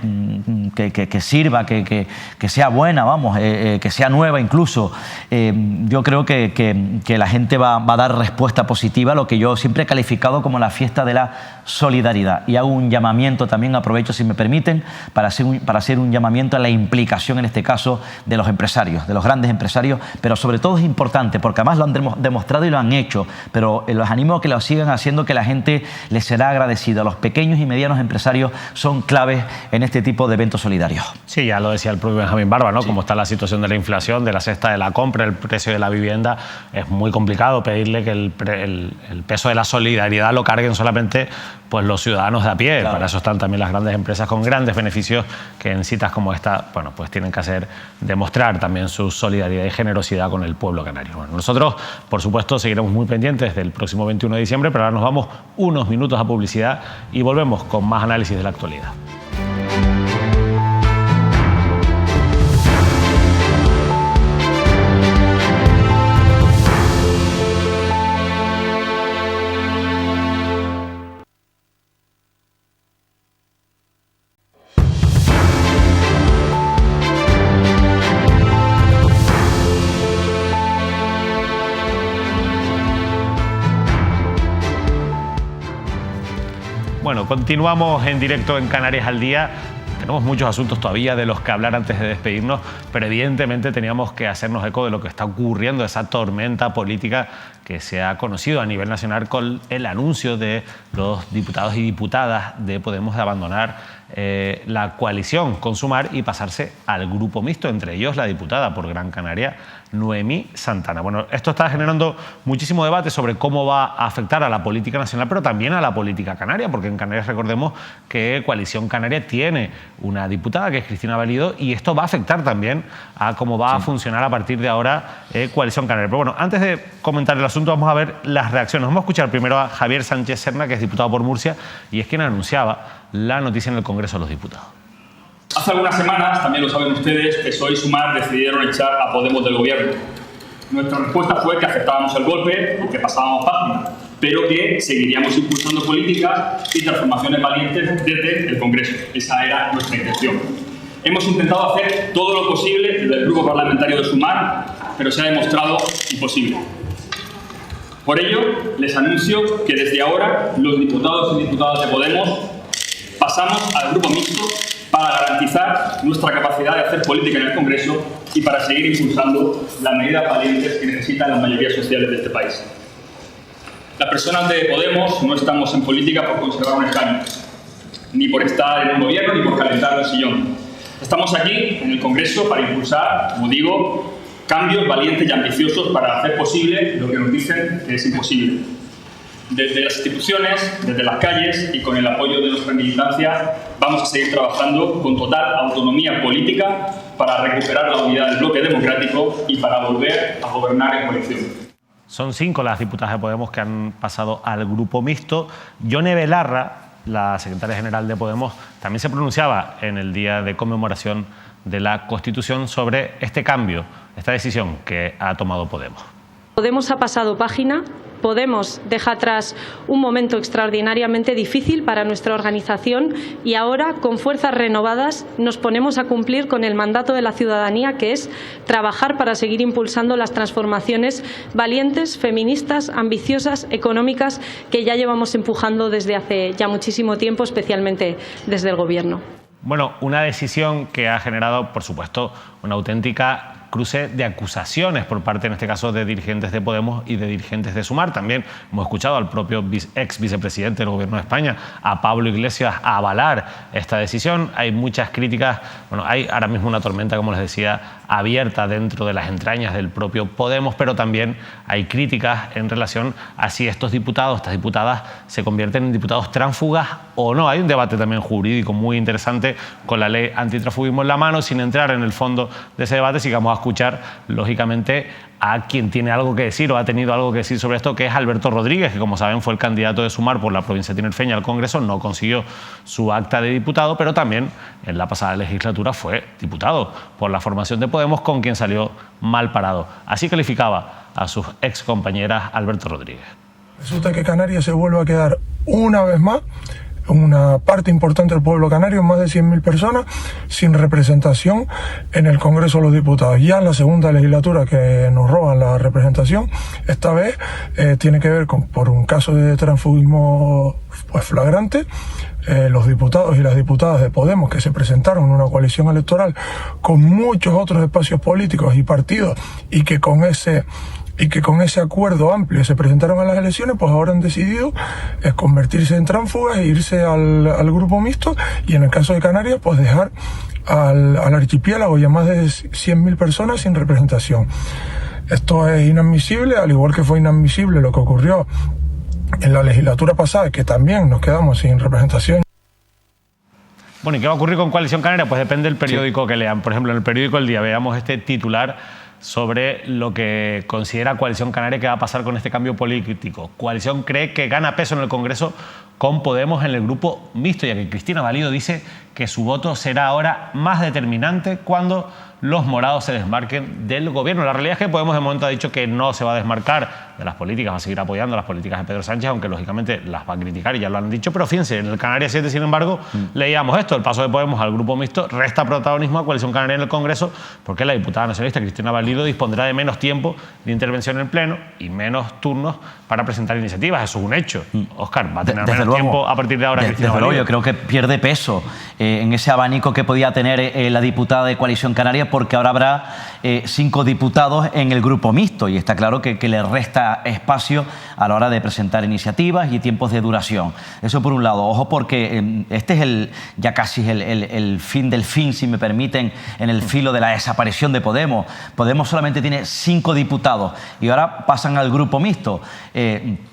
que sirva, que sea buena, vamos, que sea nueva incluso. Yo creo que la gente va a dar respuesta positiva a lo que yo siempre he calificado como la fiesta de la solidaridad. Y hago un llamamiento también, aprovecho si me permiten, para hacer un llamamiento a la implicación, en este caso, de los empresarios, de los grandes empresarios, pero sobre todo es importante, porque además lo han demostrado y lo han hecho, pero los animo a que lo sigan haciendo, que la gente les será agradecida. Los pequeños y medianos empresarios son claves en este tipo de eventos solidarios. Sí, ya lo decía el propio Benjamín Barba, ¿no? Sí. Como está la situación de la inflación, de la cesta de la compra, el precio de la vivienda, es muy complicado pedirle que el peso de la solidaridad lo carguen solamente pues los ciudadanos de a pie. Claro. Para eso están también las grandes empresas con grandes beneficios, que en citas como esta, bueno, pues tienen que demostrar también su solidaridad y generosidad con el pueblo canario. Bueno, nosotros, por supuesto, seguiremos muy pendientes del próximo 21 de diciembre, pero ahora nos vamos unos minutos a publicidad y volvemos con más análisis de la actualidad. Bueno, continuamos en directo en Canarias al Día. Tenemos muchos asuntos todavía de los que hablar antes de despedirnos, pero evidentemente teníamos que hacernos eco de lo que está ocurriendo, esa tormenta política que se ha conocido a nivel nacional con el anuncio de los diputados y diputadas de Podemos de abandonar la coalición con Sumar y pasarse al grupo mixto, entre ellos la diputada por Gran Canaria, Noemí Santana. Bueno, esto está generando muchísimo debate sobre cómo va a afectar a la política nacional, pero también a la política canaria, porque en Canarias recordemos que Coalición Canaria tiene una diputada, que es Cristina Valido, y esto va a afectar también a cómo va a funcionar a partir de ahora Coalición Canaria. Pero bueno, antes de comentar el asunto, vamos a ver las reacciones. Vamos a escuchar primero a Javier Sánchez Serna, que es diputado por Murcia, y es quien anunciaba la noticia en el Congreso de los Diputados. Hace algunas semanas, también lo saben ustedes, PSOE y Sumar decidieron echar a Podemos del gobierno. Nuestra respuesta fue que aceptábamos el golpe y que pasábamos página, pero que seguiríamos impulsando políticas y transformaciones valientes desde el Congreso. Esa era nuestra intención. Hemos intentado hacer todo lo posible desde el grupo parlamentario de Sumar, pero se ha demostrado imposible. Por ello, les anuncio que desde ahora los diputados y diputadas de Podemos pasamos al grupo mixto para garantizar nuestra capacidad de hacer política en el Congreso y para seguir impulsando las medidas valientes que necesitan las mayorías sociales de este país. Las personas de Podemos no estamos en política por conservar un escaño, ni por estar en un gobierno, ni por calentar el sillón. Estamos aquí, en el Congreso, para impulsar, como digo, cambios valientes y ambiciosos para hacer posible lo que nos dicen que es imposible. Desde las instituciones, desde las calles y con el apoyo de nuestra militancia, vamos a seguir trabajando con total autonomía política para recuperar la unidad del bloque democrático y para volver a gobernar en coalición. Son 5 las diputadas de Podemos que han pasado al grupo mixto. Yone Belarra, la secretaria general de Podemos, también se pronunciaba en el día de conmemoración de la Constitución sobre este cambio, esta decisión que ha tomado Podemos. Podemos ha pasado página. Podemos deja atrás un momento extraordinariamente difícil para nuestra organización y ahora, con fuerzas renovadas, nos ponemos a cumplir con el mandato de la ciudadanía, que es trabajar para seguir impulsando las transformaciones valientes, feministas, ambiciosas, económicas, que ya llevamos empujando desde hace ya muchísimo tiempo, especialmente desde el Gobierno. Bueno, una decisión que ha generado, por supuesto, una auténtica cruce de acusaciones por parte, en este caso, de dirigentes de Podemos y de dirigentes de Sumar. También hemos escuchado al propio ex vicepresidente del Gobierno de España, a Pablo Iglesias, a avalar esta decisión. Hay muchas críticas. Bueno, hay ahora mismo una tormenta, como les decía, abierta dentro de las entrañas del propio Podemos, pero también hay críticas en relación a si estos diputados, estas diputadas, se convierten en diputados tránsfugas o no. Hay un debate también jurídico muy interesante con la ley antitransfugismo en la mano. Sin entrar en el fondo de ese debate, sigamos a escuchar, lógicamente, a quien tiene algo que decir o ha tenido algo que decir sobre esto, que es Alberto Rodríguez, que, como saben, fue el candidato de Sumar por la provincia de Tinerfeña al Congreso. No consiguió su acta de diputado, pero también en la pasada legislatura fue diputado por la formación de Podemos, con quien salió mal parado. Así calificaba a sus ex compañeras Alberto Rodríguez. Resulta que Canarias se vuelve a quedar una vez más, una parte importante del pueblo canario, más de 100.000 personas, sin representación en el Congreso de los Diputados. Ya en la segunda legislatura que nos roban la representación, esta vez tiene que ver por un caso de transfugismo pues flagrante. Los diputados y las diputadas de Podemos, que se presentaron en una coalición electoral con muchos otros espacios políticos y partidos, y que con ese acuerdo amplio se presentaron a las elecciones, pues ahora han decidido convertirse en tránsfugas e irse al grupo mixto, y en el caso de Canarias, pues dejar al archipiélago y a más de 100.000 personas sin representación. Esto es inadmisible, al igual que fue inadmisible lo que ocurrió en la legislatura pasada, que también nos quedamos sin representación. Bueno, ¿y qué va a ocurrir con Coalición Canaria? Pues depende del periódico que lean. Por ejemplo, en el periódico El Día veamos este titular sobre lo que considera Coalición Canaria que va a pasar con este cambio político. Coalición cree que gana peso en el Congreso con Podemos en el grupo mixto, ya que Cristina Valido dice que su voto será ahora más determinante cuando los morados se desmarquen del Gobierno. La realidad es que Podemos de momento ha dicho que no se va a desmarcar de las políticas, va a seguir apoyando las políticas de Pedro Sánchez, aunque lógicamente las va a criticar y ya lo han dicho. Pero fíjense, en el Canarias 7, sin embargo, leíamos esto: el paso de Podemos al grupo mixto resta protagonismo a Coalición Canaria en el Congreso, porque la diputada nacionalista Cristina Valido dispondrá de menos tiempo de intervención en el Pleno y menos turnos para presentar iniciativas. Eso es un hecho. Óscar, va a tener menos tiempo a partir de ahora Cristina Valido. Yo creo que pierde peso en ese abanico que podía tener la diputada de Coalición Canaria, porque ahora habrá 5 diputados en el grupo mixto, y está claro que le resta espacio a la hora de presentar iniciativas y tiempos de duración. Eso por un lado. Ojo, porque este es ya casi el fin del fin, si me permiten, en el filo de la desaparición de Podemos. Podemos solamente tiene 5 diputados y ahora pasan al grupo mixto,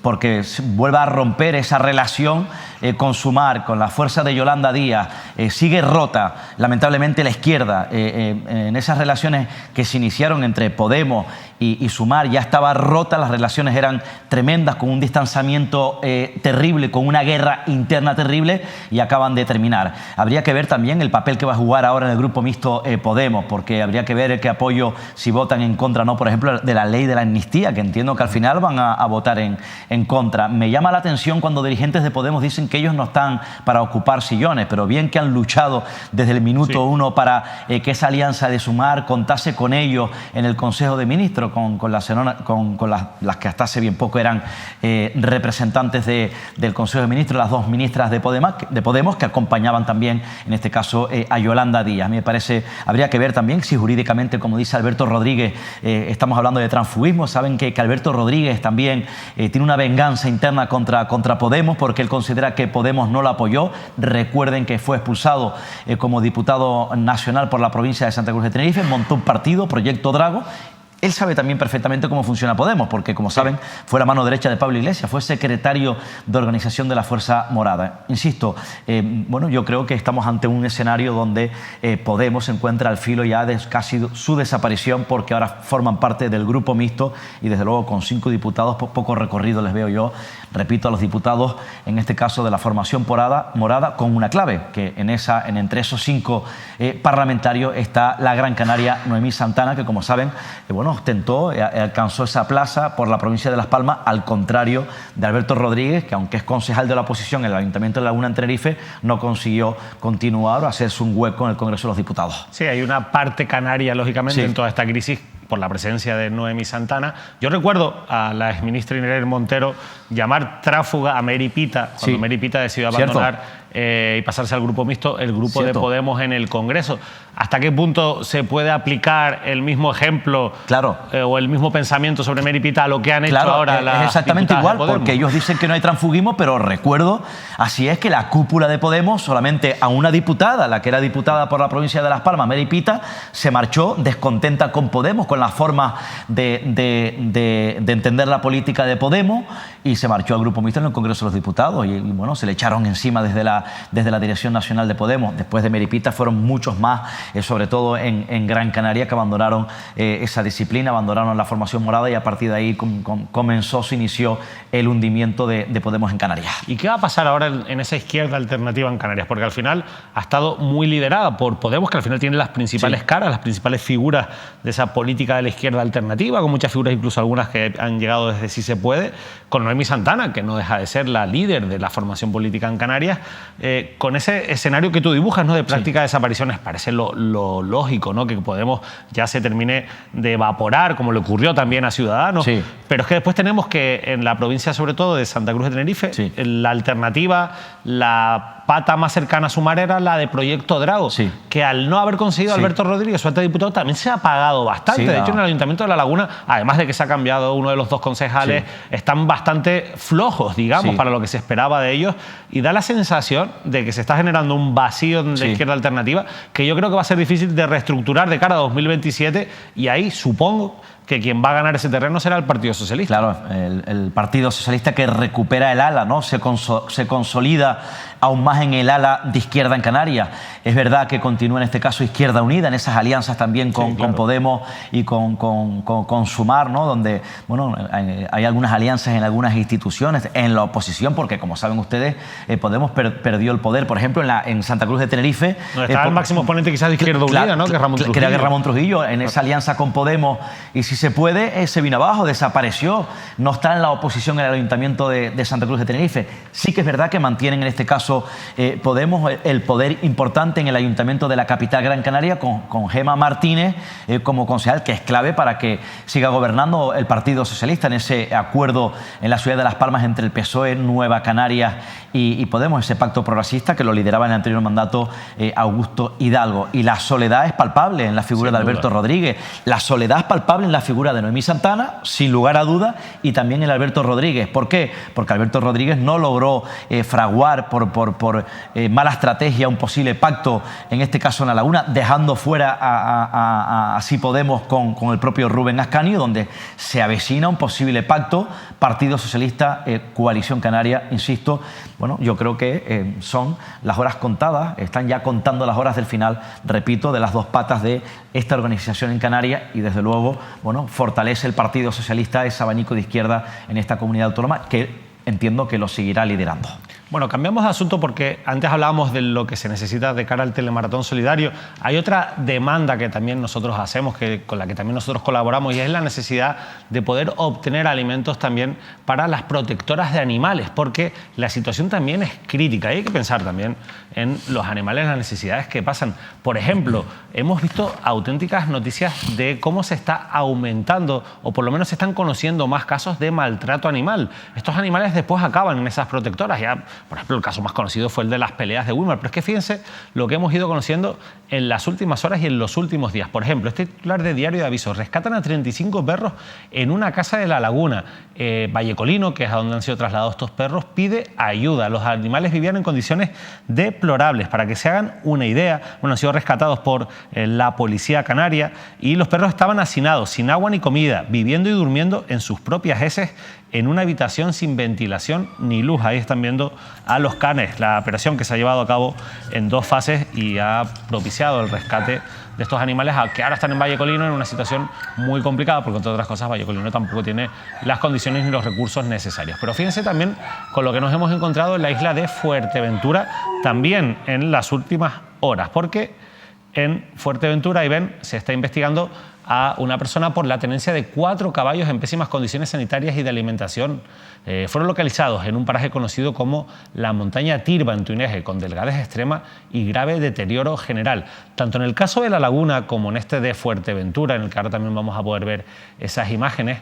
porque vuelve a romper esa relación con Sumar, con la fuerza de Yolanda Díaz. Sigue rota, lamentablemente, la izquierda. En esas relaciones que se iniciaron entre Podemos y Sumar ya estaba rota, las relaciones eran tremendas, con un distanciamiento terrible, con una guerra interna terrible, y acaban de terminar. Habría que ver también el papel que va a jugar ahora en el grupo mixto Podemos, porque habría que ver qué apoyo, si votan en contra, no, por ejemplo, de la ley de la amnistía, que entiendo que al final van a votar en contra. Me llama la atención cuando dirigentes de Podemos dicen que ellos no están para ocupar sillones, pero bien que han luchado desde el minuto uno para que esa alianza de Sumar contase con ellos en el Consejo de Ministros, con las que hasta hace bien poco eran representantes del Consejo de Ministros, las 2 ministras de Podemos, que acompañaban también, en este caso, a Yolanda Díaz. A mí me parece, habría que ver también si jurídicamente, como dice Alberto Rodríguez, estamos hablando de transfugismo. Saben que Alberto Rodríguez también tiene una venganza interna contra Podemos, porque él considera que Podemos no lo apoyó. Recuerden que fue expulsado como diputado nacional por la provincia de Santa Cruz de Tenerife, montó un partido, Proyecto Drago, Él sabe también perfectamente cómo funciona Podemos, porque, como saben, fue la mano derecha de Pablo Iglesias, fue secretario de organización de la Fuerza Morada. Insisto, bueno, yo creo que estamos ante un escenario donde Podemos se encuentra al filo ya de casi su desaparición, porque ahora forman parte del grupo mixto y, desde luego, con 5 diputados, poco recorrido les veo yo, repito, a los diputados, en este caso de la formación morada, con una clave, que entre esos 5 parlamentarios está la Gran Canaria Noemí Santana, que, como saben, bueno, ostentó, alcanzó esa plaza por la provincia de Las Palmas, al contrario de Alberto Rodríguez, que, aunque es concejal de la oposición en el Ayuntamiento de Laguna, en Tenerife, no consiguió continuar o hacerse un hueco en el Congreso de los Diputados. Sí, hay una parte canaria, lógicamente, en toda esta crisis, por la presencia de Noemí Santana. Yo recuerdo a la exministra Inés Montero llamar tráfuga a Mary Pita, cuando Mary Pita decidió abandonar y pasarse al grupo mixto, el grupo de Podemos en el Congreso. ¿Hasta qué punto se puede aplicar el mismo ejemplo o el mismo pensamiento sobre Mary Pita a lo que han hecho ahora las es exactamente igual, porque ellos dicen que no hay transfugismo, pero recuerdo, así es, que la cúpula de Podemos, solamente a una diputada, la que era diputada por la provincia de Las Palmas, Mary Pita, se marchó descontenta con Podemos, con la forma de entender la política de Podemos, y se marchó al grupo mixto en el Congreso de los Diputados. Y bueno, se le echaron encima desde la Dirección Nacional de Podemos. Después de Mary Pita fueron muchos más, sobre todo en Gran Canaria, que abandonaron esa disciplina, abandonaron la formación morada, y a partir de ahí se inició el hundimiento de Podemos en Canarias. ¿Y qué va a pasar ahora en esa izquierda alternativa en Canarias? Porque al final ha estado muy liderada por Podemos, que al final tiene las principales caras, las principales figuras de esa política de la izquierda alternativa, con muchas figuras, incluso algunas que han llegado desde Si Se Puede, con Noemí Santana, que no deja de ser la líder de la formación política en Canarias, con ese escenario que tú dibujas, ¿no?, de práctica de desapariciones. Parece lo lógico, ¿no?, que Podemos ya se termine de evaporar, como le ocurrió también a Ciudadanos. Pero es que después tenemos que en la provincia, sobre todo de Santa Cruz de Tenerife, la alternativa, la pata más cercana a Sumar era la de Proyecto Drago, que al no haber conseguido Alberto Rodríguez, su alto diputado, también se ha apagado bastante. De hecho, en el Ayuntamiento de La Laguna, además de que se ha cambiado uno de los 2 concejales, están bastante flojos, digamos, para lo que se esperaba de ellos, y da la sensación de que se está generando un vacío de izquierda alternativa que yo creo que va a ser difícil de reestructurar de cara a 2027, y ahí supongo que quien va a ganar ese terreno será el Partido Socialista. Claro, el Partido Socialista, que recupera el ala, ¿no? Se consolida aún más en el ala de izquierda en Canarias. Es verdad que continúa en este caso Izquierda Unida, en esas alianzas también con Podemos y con Sumar, ¿no?, donde bueno, hay algunas alianzas en algunas instituciones, en la oposición, porque, como saben ustedes, Podemos perdió el poder, por ejemplo, en Santa Cruz de Tenerife. No, está el máximo exponente quizás de Izquierda Unida, ¿no?, que es Ramón Trujillo. Que Ramón Trujillo, en esa alianza con Podemos, y Si Se Puede, se vino abajo, desapareció, no está en la oposición en el Ayuntamiento de Santa Cruz de Tenerife. Sí que es verdad que mantienen, en este caso, Podemos, el poder importante en el Ayuntamiento de la capital Gran Canaria, con Gemma Martínez como concejal, que es clave para que siga gobernando el Partido Socialista, en ese acuerdo en la ciudad de Las Palmas entre el PSOE, Nueva Canarias y Podemos, ese pacto progresista que lo lideraba en el anterior mandato Augusto Hidalgo. Y la soledad es palpable en la figura de Alberto Rodríguez, la soledad es palpable en la figura de Noemí Santana, sin lugar a duda, y también en Alberto Rodríguez. ¿Por qué? Porque Alberto Rodríguez no logró fraguar por mala estrategia un posible pacto, en este caso en La Laguna, dejando fuera a Si Podemos con el propio Rubén Ascanio, donde se avecina un posible pacto Partido Socialista, Coalición Canaria. Insisto, bueno, yo creo que son las horas contadas, están ya contando las horas del final, repito, de las 2 patas de esta organización en Canarias, y desde luego, bueno, fortalece el Partido Socialista ese abanico de izquierda en esta comunidad autónoma, que entiendo que lo seguirá liderando. Bueno, cambiamos de asunto porque antes hablábamos de lo que se necesita de cara al telemaratón solidario. Hay otra demanda que también nosotros hacemos, con la que también nosotros colaboramos, y es la necesidad de poder obtener alimentos también para las protectoras de animales, porque la situación también es crítica y hay que pensar también en los animales, las necesidades que pasan. Por ejemplo, hemos visto auténticas noticias de cómo se está aumentando, o por lo menos se están conociendo más casos de maltrato animal. Estos animales después acaban en esas protectoras. Ya Por ejemplo, el caso más conocido fue el de las peleas de Weimar. Pero es que fíjense lo que hemos ido conociendo en las últimas horas y en los últimos días. Por ejemplo, este titular de Diario de Aviso: rescatan a 35 perros en una casa de La Laguna. Vallecolino, que es a donde han sido trasladados estos perros, pide ayuda. Los animales vivían en condiciones deplorables. Para que se hagan una idea, bueno, han sido rescatados por la policía canaria y los perros estaban hacinados, sin agua ni comida, viviendo y durmiendo en sus propias heces en una habitación sin ventilación ni luz. Ahí están viendo a los canes. La operación que se ha llevado a cabo en 2 fases y ha propiciado el rescate de estos animales, que ahora están en Vallecolino en una situación muy complicada, porque entre otras cosas Vallecolino tampoco tiene las condiciones ni los recursos necesarios. Pero fíjense también con lo que nos hemos encontrado en la isla de Fuerteventura también en las últimas horas, porque en Fuerteventura, ahí ven, se está investigando a una persona por la tenencia de 4 caballos en pésimas condiciones sanitarias y de alimentación. Fueron localizados en un paraje conocido como la montaña Tirba, en Tuineje, con delgadez extrema y grave deterioro general. Tanto en el caso de La Laguna como en este de Fuerteventura, en el que ahora también vamos a poder ver esas imágenes,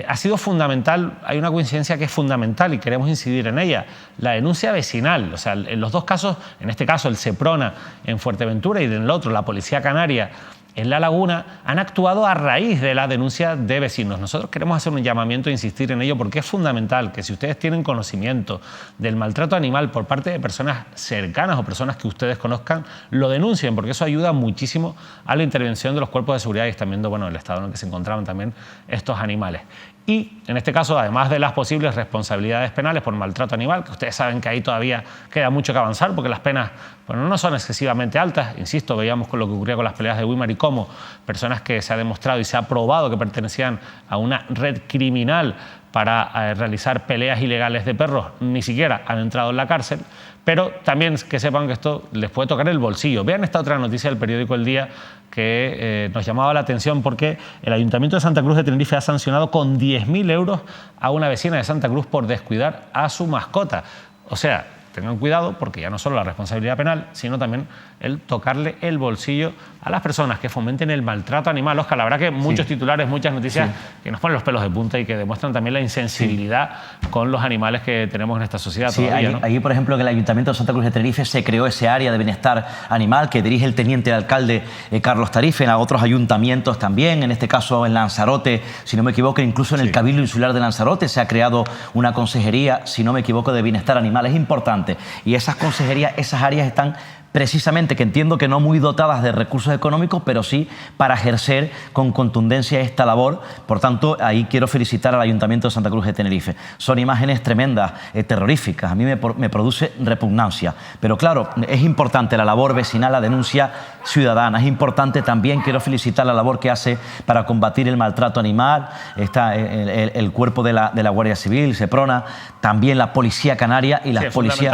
ha sido fundamental, hay una coincidencia que es fundamental y queremos incidir en ella: la denuncia vecinal. O sea, en los 2 casos, en este caso el Seprona en Fuerteventura y en el otro la Policía Canaria en La Laguna, han actuado a raíz de la denuncia de vecinos. Nosotros queremos hacer un llamamiento e insistir en ello, porque es fundamental que si ustedes tienen conocimiento del maltrato animal por parte de personas cercanas o personas que ustedes conozcan, lo denuncien, porque eso ayuda muchísimo a la intervención de los cuerpos de seguridad y están viendo, bueno, el estado en el que se encontraban también estos animales. Y en este caso, además de las posibles responsabilidades penales por maltrato animal, que ustedes saben que ahí todavía queda mucho que avanzar porque las penas, bueno, no son excesivamente altas. Insisto, veíamos con lo que ocurría con las peleas de Weimar y cómo personas que se ha demostrado y se ha probado que pertenecían a una red criminal para realizar peleas ilegales de perros ni siquiera han entrado en la cárcel. Pero también que sepan que esto les puede tocar el bolsillo. Vean esta otra noticia del periódico El Día que nos llamaba la atención, porque el Ayuntamiento de Santa Cruz de Tenerife ha sancionado con 10.000 euros a una vecina de Santa Cruz por descuidar a su mascota. O sea, tengan cuidado, porque ya no solo la responsabilidad penal, sino también el tocarle el bolsillo a las personas que fomenten el maltrato animal. Oscar, la verdad que muchos titulares, muchas noticias que nos ponen los pelos de punta y que demuestran también la insensibilidad con los animales que tenemos en esta sociedad. Sí, todavía, ¿no? Ahí, por ejemplo, en el Ayuntamiento de Santa Cruz de Tenerife se creó ese área de bienestar animal que dirige el teniente alcalde Carlos Tarife. En otros ayuntamientos también, en este caso en Lanzarote, si no me equivoco, incluso en el Cabildo Insular de Lanzarote se ha creado una consejería, si no me equivoco, de bienestar animal. Es importante. Y esas consejerías, esas áreas están precisamente, que entiendo que no muy dotadas de recursos económicos, pero sí para ejercer con contundencia esta labor. Por tanto, ahí quiero felicitar al Ayuntamiento de Santa Cruz de Tenerife. Son imágenes tremendas, terroríficas. A mí me produce repugnancia. Pero claro, es importante la labor vecinal, la denuncia ciudadana. Es importante también, quiero felicitar la labor que hace para combatir el maltrato animal. Está el cuerpo de la Guardia Civil, Seprona, también la Policía Canaria y las policías,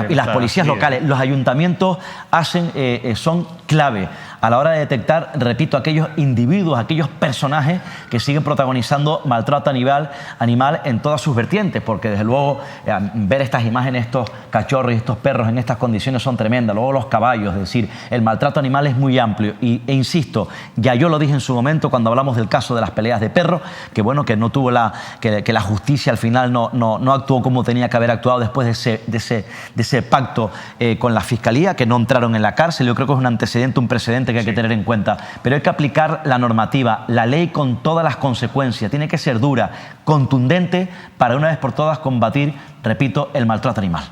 y las policías locales. Los ayuntamientos son clave a la hora de detectar, repito, aquellos individuos, aquellos personajes que siguen protagonizando maltrato animal en todas sus vertientes, porque desde luego ver estas imágenes, estos cachorros y estos perros en estas condiciones son tremendas. Luego los caballos, es decir, el maltrato animal es muy amplio e insisto, ya yo lo dije en su momento cuando hablamos del caso de las peleas de perros, que bueno, que no tuvo que la justicia al final no actuó como tenía que haber actuado después de ese pacto con la Fiscalía, que no entraron en la cárcel. Yo creo que es un antecedente, un precedente que hay que tener en cuenta, pero hay que aplicar la normativa, la ley con todas las consecuencias. Tiene que ser dura, contundente, para una vez por todas combatir, repito, el maltrato animal.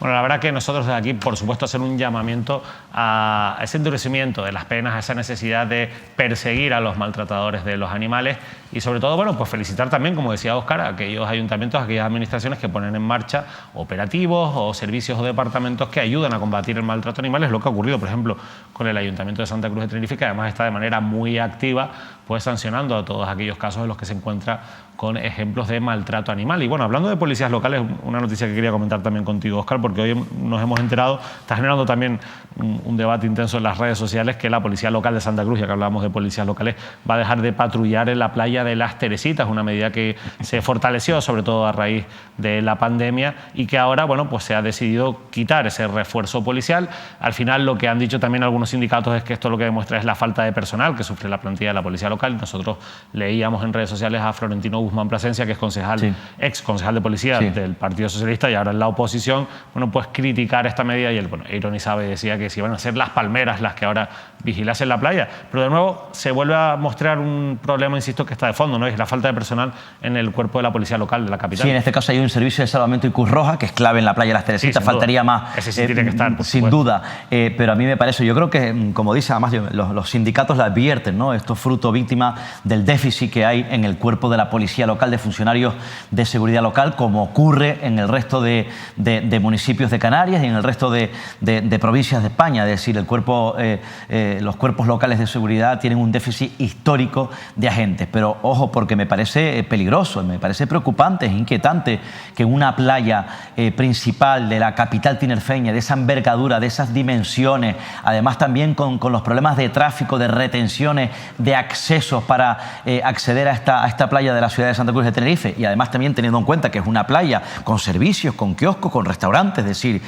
Bueno, la verdad que nosotros desde aquí, por supuesto, hacer un llamamiento a ese endurecimiento de las penas, a esa necesidad de perseguir a los maltratadores de los animales y sobre todo, bueno, pues felicitar también, como decía Óscar, a aquellos ayuntamientos, a aquellas administraciones que ponen en marcha operativos o servicios o departamentos que ayudan a combatir el maltrato animal. Es lo que ha ocurrido, por ejemplo, con el Ayuntamiento de Santa Cruz de Tenerife, que además está de manera muy activa, pues sancionando a todos aquellos casos en los que se encuentra con ejemplos de maltrato animal. Y bueno, hablando de policías locales, una noticia que quería comentar también contigo, Óscar, porque hoy nos hemos enterado, está generando también un debate intenso en las redes sociales, que la Policía Local de Santa Cruz, ya que hablábamos de policías locales, va a dejar de patrullar en la playa playa de Las Teresitas, una medida que se fortaleció sobre todo a raíz de la pandemia y que ahora, bueno, pues se ha decidido quitar ese refuerzo policial. Al final, lo que han dicho también algunos sindicatos es que esto lo que demuestra es la falta de personal que sufre la plantilla de la policía local. Nosotros leíamos en redes sociales a Florentino Guzmán Plasencia, que es concejal, ex concejal de policía del Partido Socialista y ahora en la oposición, bueno, pues criticar esta medida, y él, bueno, ironizaba y decía que si iban a ser las palmeras las que ahora vigilasen la playa. Pero de nuevo se vuelve a mostrar un problema, insisto, que está de fondo, ¿no? Es la falta de personal en el cuerpo de la policía local de la capital. Sí, en este caso hay un servicio de salvamento y Cruz Roja que es clave en la playa de Las Teresitas, faltaría más. Ese sí tiene que estar, por sin duda. Pero a mí me parece, yo creo que, como dice, además los sindicatos la advierten, ¿no? Esto es fruto víctima del déficit que hay en el cuerpo de la policía local, de funcionarios de seguridad local, como ocurre en el resto de municipios de Canarias y en el resto de provincias de España. Es decir, los cuerpos locales de seguridad tienen un déficit histórico de agentes. Pero ojo, porque me parece peligroso, me parece preocupante, es inquietante que una playa principal de la capital tinerfeña, de esa envergadura, de esas dimensiones, además también con los problemas de tráfico, de retenciones, de accesos para acceder a esta playa de la ciudad de Santa Cruz de Tenerife, y además también teniendo en cuenta que es una playa con servicios, con kioscos, con restaurantes. Es decir,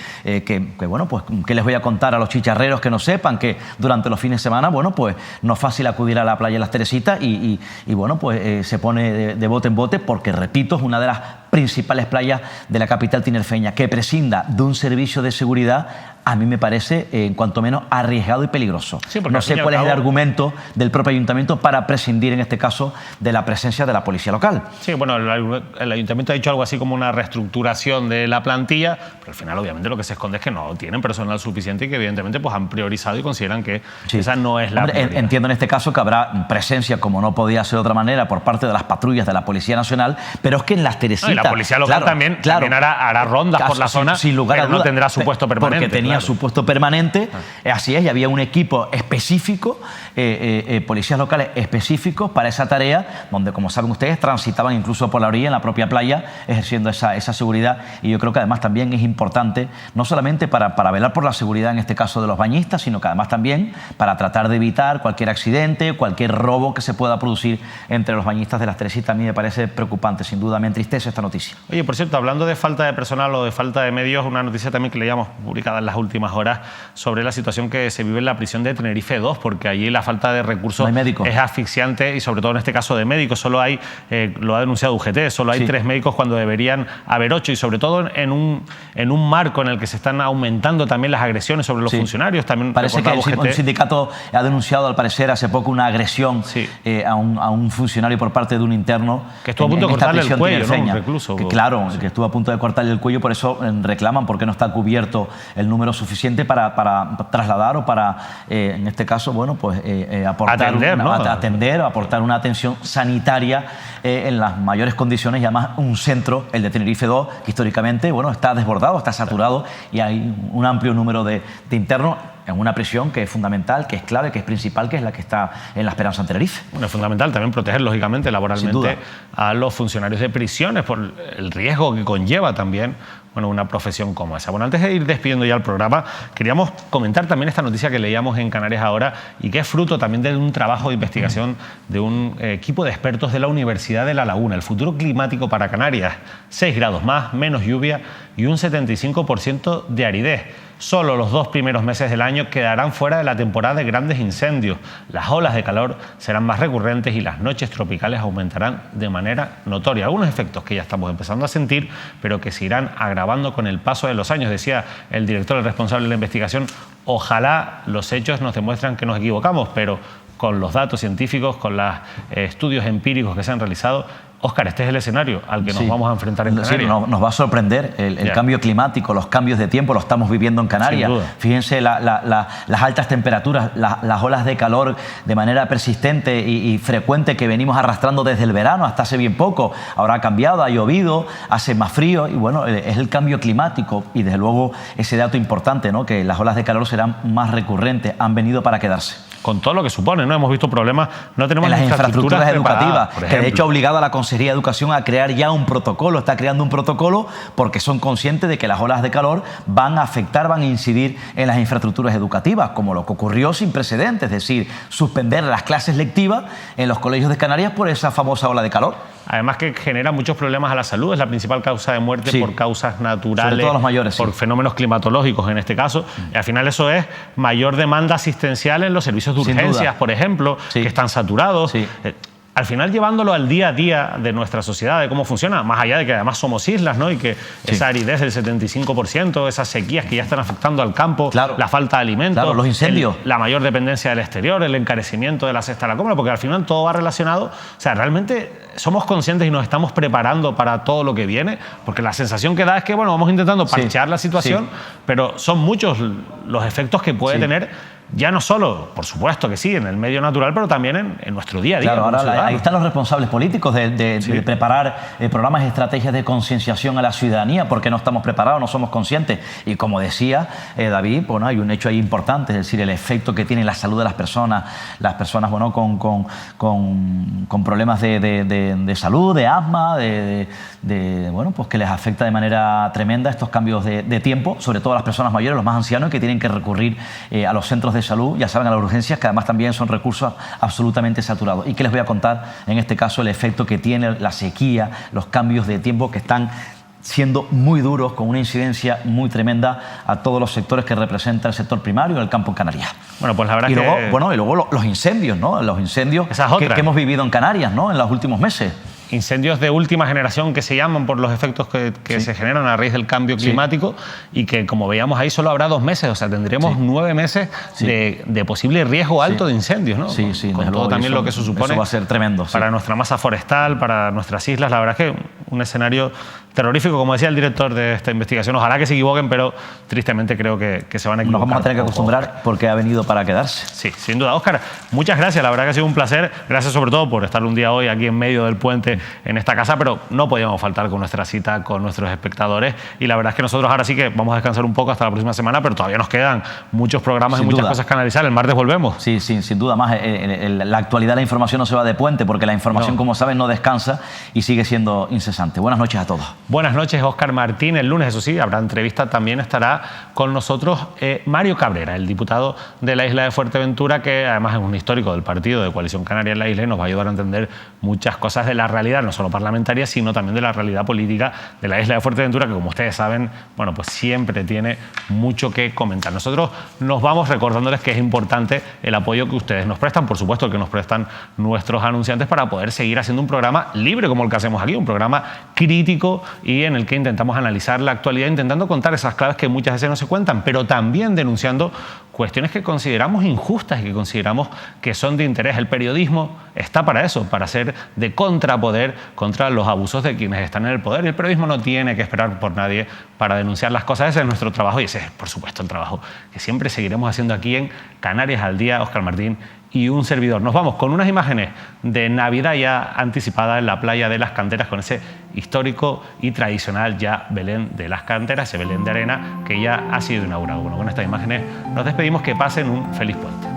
bueno, pues ¿qué les voy a contar a los chicharreros que no sepan que durante los fines de semana, bueno, pues no es fácil acudir a la playa de Las Teresitas y bueno, pues se pone de bote en bote porque, repito, es una de las principales playas de la capital tinerfeña. Que prescinda de un servicio de seguridad, a mí me parece, en cuanto menos, arriesgado y peligroso. Sí, no sé cuál es el argumento del propio ayuntamiento para prescindir, en este caso, de la presencia de la policía local. Sí, bueno, el ayuntamiento ha dicho algo así como una reestructuración de la plantilla, pero al final, obviamente, lo que se esconde es que no tienen personal suficiente y que, evidentemente, pues han priorizado y consideran que esa no es la prioridad. Entiendo en este caso que habrá presencia, como no podía ser de otra manera, por parte de las patrullas de la Policía Nacional, pero es que en Las Teresitas... No, y la policía local también hará rondas por la zona, sin lugar a pero no tendrá su puesto permanente. Porque tenía su puesto permanente, así es, y había un equipo específico, policías locales específicos para esa tarea, donde, como saben ustedes, transitaban incluso por la orilla, en la propia playa, ejerciendo esa seguridad. Y yo creo que además también es importante, no solamente para velar por la seguridad, en este caso de los bañistas, sino que además también para tratar de evitar cualquier accidente, cualquier robo que se pueda producir entre los bañistas de Las Teresitas. A mí me parece preocupante, sin duda me entristece esta noticia. Oye, por cierto, hablando de falta de personal o de falta de medios, una noticia también que leíamos publicada en las últimas horas sobre la situación que se vive en la prisión de Tenerife 2, porque allí la falta de recursos es asfixiante, y sobre todo en este caso de médicos. Solo hay, lo ha denunciado UGT, solo hay 3 médicos cuando deberían haber 8, y sobre todo en un marco en el que se están aumentando también las agresiones sobre los funcionarios. También parece que el sindicato ha denunciado, al parecer, hace poco una agresión a un funcionario por parte de un interno. Que estuvo a punto de cortarle el cuello, ¿no? Un recluso. Claro, que estuvo a punto de cortarle el cuello, por eso reclaman porque no está cubierto el número suficiente para trasladar o para, en este caso, bueno, pues aportar una atención sanitaria en las mayores condiciones, y además un centro, el de Tenerife 2, que históricamente, bueno, está desbordado, está saturado, y hay un amplio número de internos en una prisión que es fundamental, que es clave, que es principal, que es la que está en La Esperanza en Tenerife. Bueno, es fundamental también proteger, lógicamente, laboralmente a los funcionarios de prisiones por el riesgo que conlleva también, bueno, una profesión como esa. Bueno, antes de ir despidiendo ya el programa, queríamos comentar también esta noticia que leíamos en Canarias Ahora, y que es fruto también de un trabajo de investigación de un equipo de expertos de la Universidad de La Laguna. El futuro climático para Canarias: 6 grados más, menos lluvia y un 75% de aridez. Solo los 2 primeros meses del año quedarán fuera de la temporada de grandes incendios. Las olas de calor serán más recurrentes y las noches tropicales aumentarán de manera notoria. Algunos efectos que ya estamos empezando a sentir, pero que se irán agravando con el paso de los años. Decía el director, el responsable de la investigación: ojalá los hechos nos demuestran que nos equivocamos, pero con los datos científicos, con los estudios empíricos que se han realizado, Óscar, este es el escenario al que nos vamos a enfrentar en Canarias. Sí, nos va a sorprender el cambio climático, los cambios de tiempo, lo estamos viviendo en Canarias. Fíjense las altas temperaturas, las olas de calor de manera persistente y frecuente que venimos arrastrando desde el verano hasta hace bien poco. Ahora ha cambiado, ha llovido, hace más frío, y bueno, es el cambio climático, y desde luego ese dato importante, ¿no? Que las olas de calor serán más recurrentes, han venido para quedarse. con todo lo que supone, ¿no? Hemos visto problemas, no tenemos en las infraestructuras educativas, por que de hecho ha obligado a la Consejería de Educación a crear ya un protocolo, está creando un protocolo porque son conscientes de que las olas de calor van a afectar, van a incidir en las infraestructuras educativas, como lo que ocurrió sin precedentes, es decir, suspender las clases lectivas en los colegios de Canarias por esa famosa ola de calor. Además que genera muchos problemas a la salud, es la principal causa de muerte por causas naturales, sobre todo los mayores, por fenómenos climatológicos en este caso. Y al final eso es mayor demanda asistencial en los servicios de urgencias, por ejemplo, que están saturados. Al final llevándolo al día a día de nuestra sociedad, de cómo funciona, más allá de que además somos islas, ¿no? Y que esa aridez del 75%, esas sequías que ya están afectando al campo, la falta de alimentos, los incendios, la mayor dependencia del exterior, el encarecimiento de la cesta de la compra, porque al final todo va relacionado. O sea, realmente somos conscientes y nos estamos preparando para todo lo que viene, porque la sensación que da es que, bueno, vamos intentando parchear la situación, pero son muchos los efectos que puede tener. Ya no solo, por supuesto que sí, en el medio natural, pero también en nuestro día a día. Claro, ahora ahí están los responsables políticos de preparar programas y estrategias de concienciación a la ciudadanía, porque no estamos preparados, no somos conscientes. Y como decía David, bueno, hay un hecho ahí importante, es decir, el efecto que tiene en la salud de las personas bueno, con problemas de salud, de asma, bueno, pues que les afecta de manera tremenda estos cambios de tiempo, sobre todo a las personas mayores, los más ancianos, que tienen que recurrir a los centros de salud, ya saben, a las urgencias, que además también son recursos absolutamente saturados. ¿Y qué les voy a contar? En este caso, el efecto que tiene la sequía, los cambios de tiempo que están siendo muy duros, con una incidencia muy tremenda a todos los sectores que representa el sector primario en el campo en Canarias. Bueno, pues la verdad y luego los incendios, ¿no? Los incendios que hemos vivido en Canarias, ¿no? En los últimos meses. Incendios de última generación que se llaman por los efectos que se generan a raíz del cambio climático y que, como veíamos ahí, solo habrá 2 meses, o sea, tendremos 9 meses de posible riesgo alto de incendios, ¿no? Con todo también lo que eso supone. Eso va a ser tremendo. Para nuestra masa forestal, para nuestras islas, la verdad es que un escenario terrorífico, como decía el director de esta investigación. Ojalá que se equivoquen, pero tristemente creo que se van a equivocar. Nos vamos a tener que acostumbrar porque ha venido para quedarse. Sí, sin duda. Óscar, muchas gracias, la verdad que ha sido un placer. Gracias sobre todo por estar un día hoy aquí en medio del puente en esta casa, pero no podíamos faltar con nuestra cita con nuestros espectadores y la verdad es que nosotros ahora sí que vamos a descansar un poco hasta la próxima semana, pero todavía nos quedan muchos programas y muchas cosas que analizar. El martes volvemos. Sí, sin duda más. La actualidad de la información no se va de puente porque la información, como saben, no descansa y sigue siendo incesante. Buenas noches a todos. Buenas noches, Óscar Martín. El lunes, eso sí, habrá entrevista. También estará con nosotros Mario Cabrera, el diputado de la isla de Fuerteventura, que además es un histórico del partido de Coalición Canaria en la isla y nos va a ayudar a entender muchas cosas de la realidad, no solo parlamentaria, sino también de la realidad política de la isla de Fuerteventura, que como ustedes saben, bueno, pues siempre tiene mucho que comentar. Nosotros nos vamos recordándoles que es importante el apoyo que ustedes nos prestan, por supuesto el que nos prestan nuestros anunciantes, para poder seguir haciendo un programa libre como el que hacemos aquí, un programa crítico y en el que intentamos analizar la actualidad, intentando contar esas claves que muchas veces no se cuentan, pero también denunciando cuestiones que consideramos injustas y que consideramos que son de interés. El periodismo está para eso, para ser de contrapoder contra los abusos de quienes están en el poder. Y el periodismo no tiene que esperar por nadie para denunciar las cosas. Ese es nuestro trabajo y ese es, por supuesto, el trabajo que siempre seguiremos haciendo aquí en Canarias al Día. Óscar Martín y un servidor. Nos vamos con unas imágenes de Navidad ya anticipada en la playa de las Canteras, con ese histórico y tradicional ya Belén de las Canteras, ese Belén de arena que ya ha sido inaugurado. Bueno, con estas imágenes nos despedimos. Que pasen un feliz puente.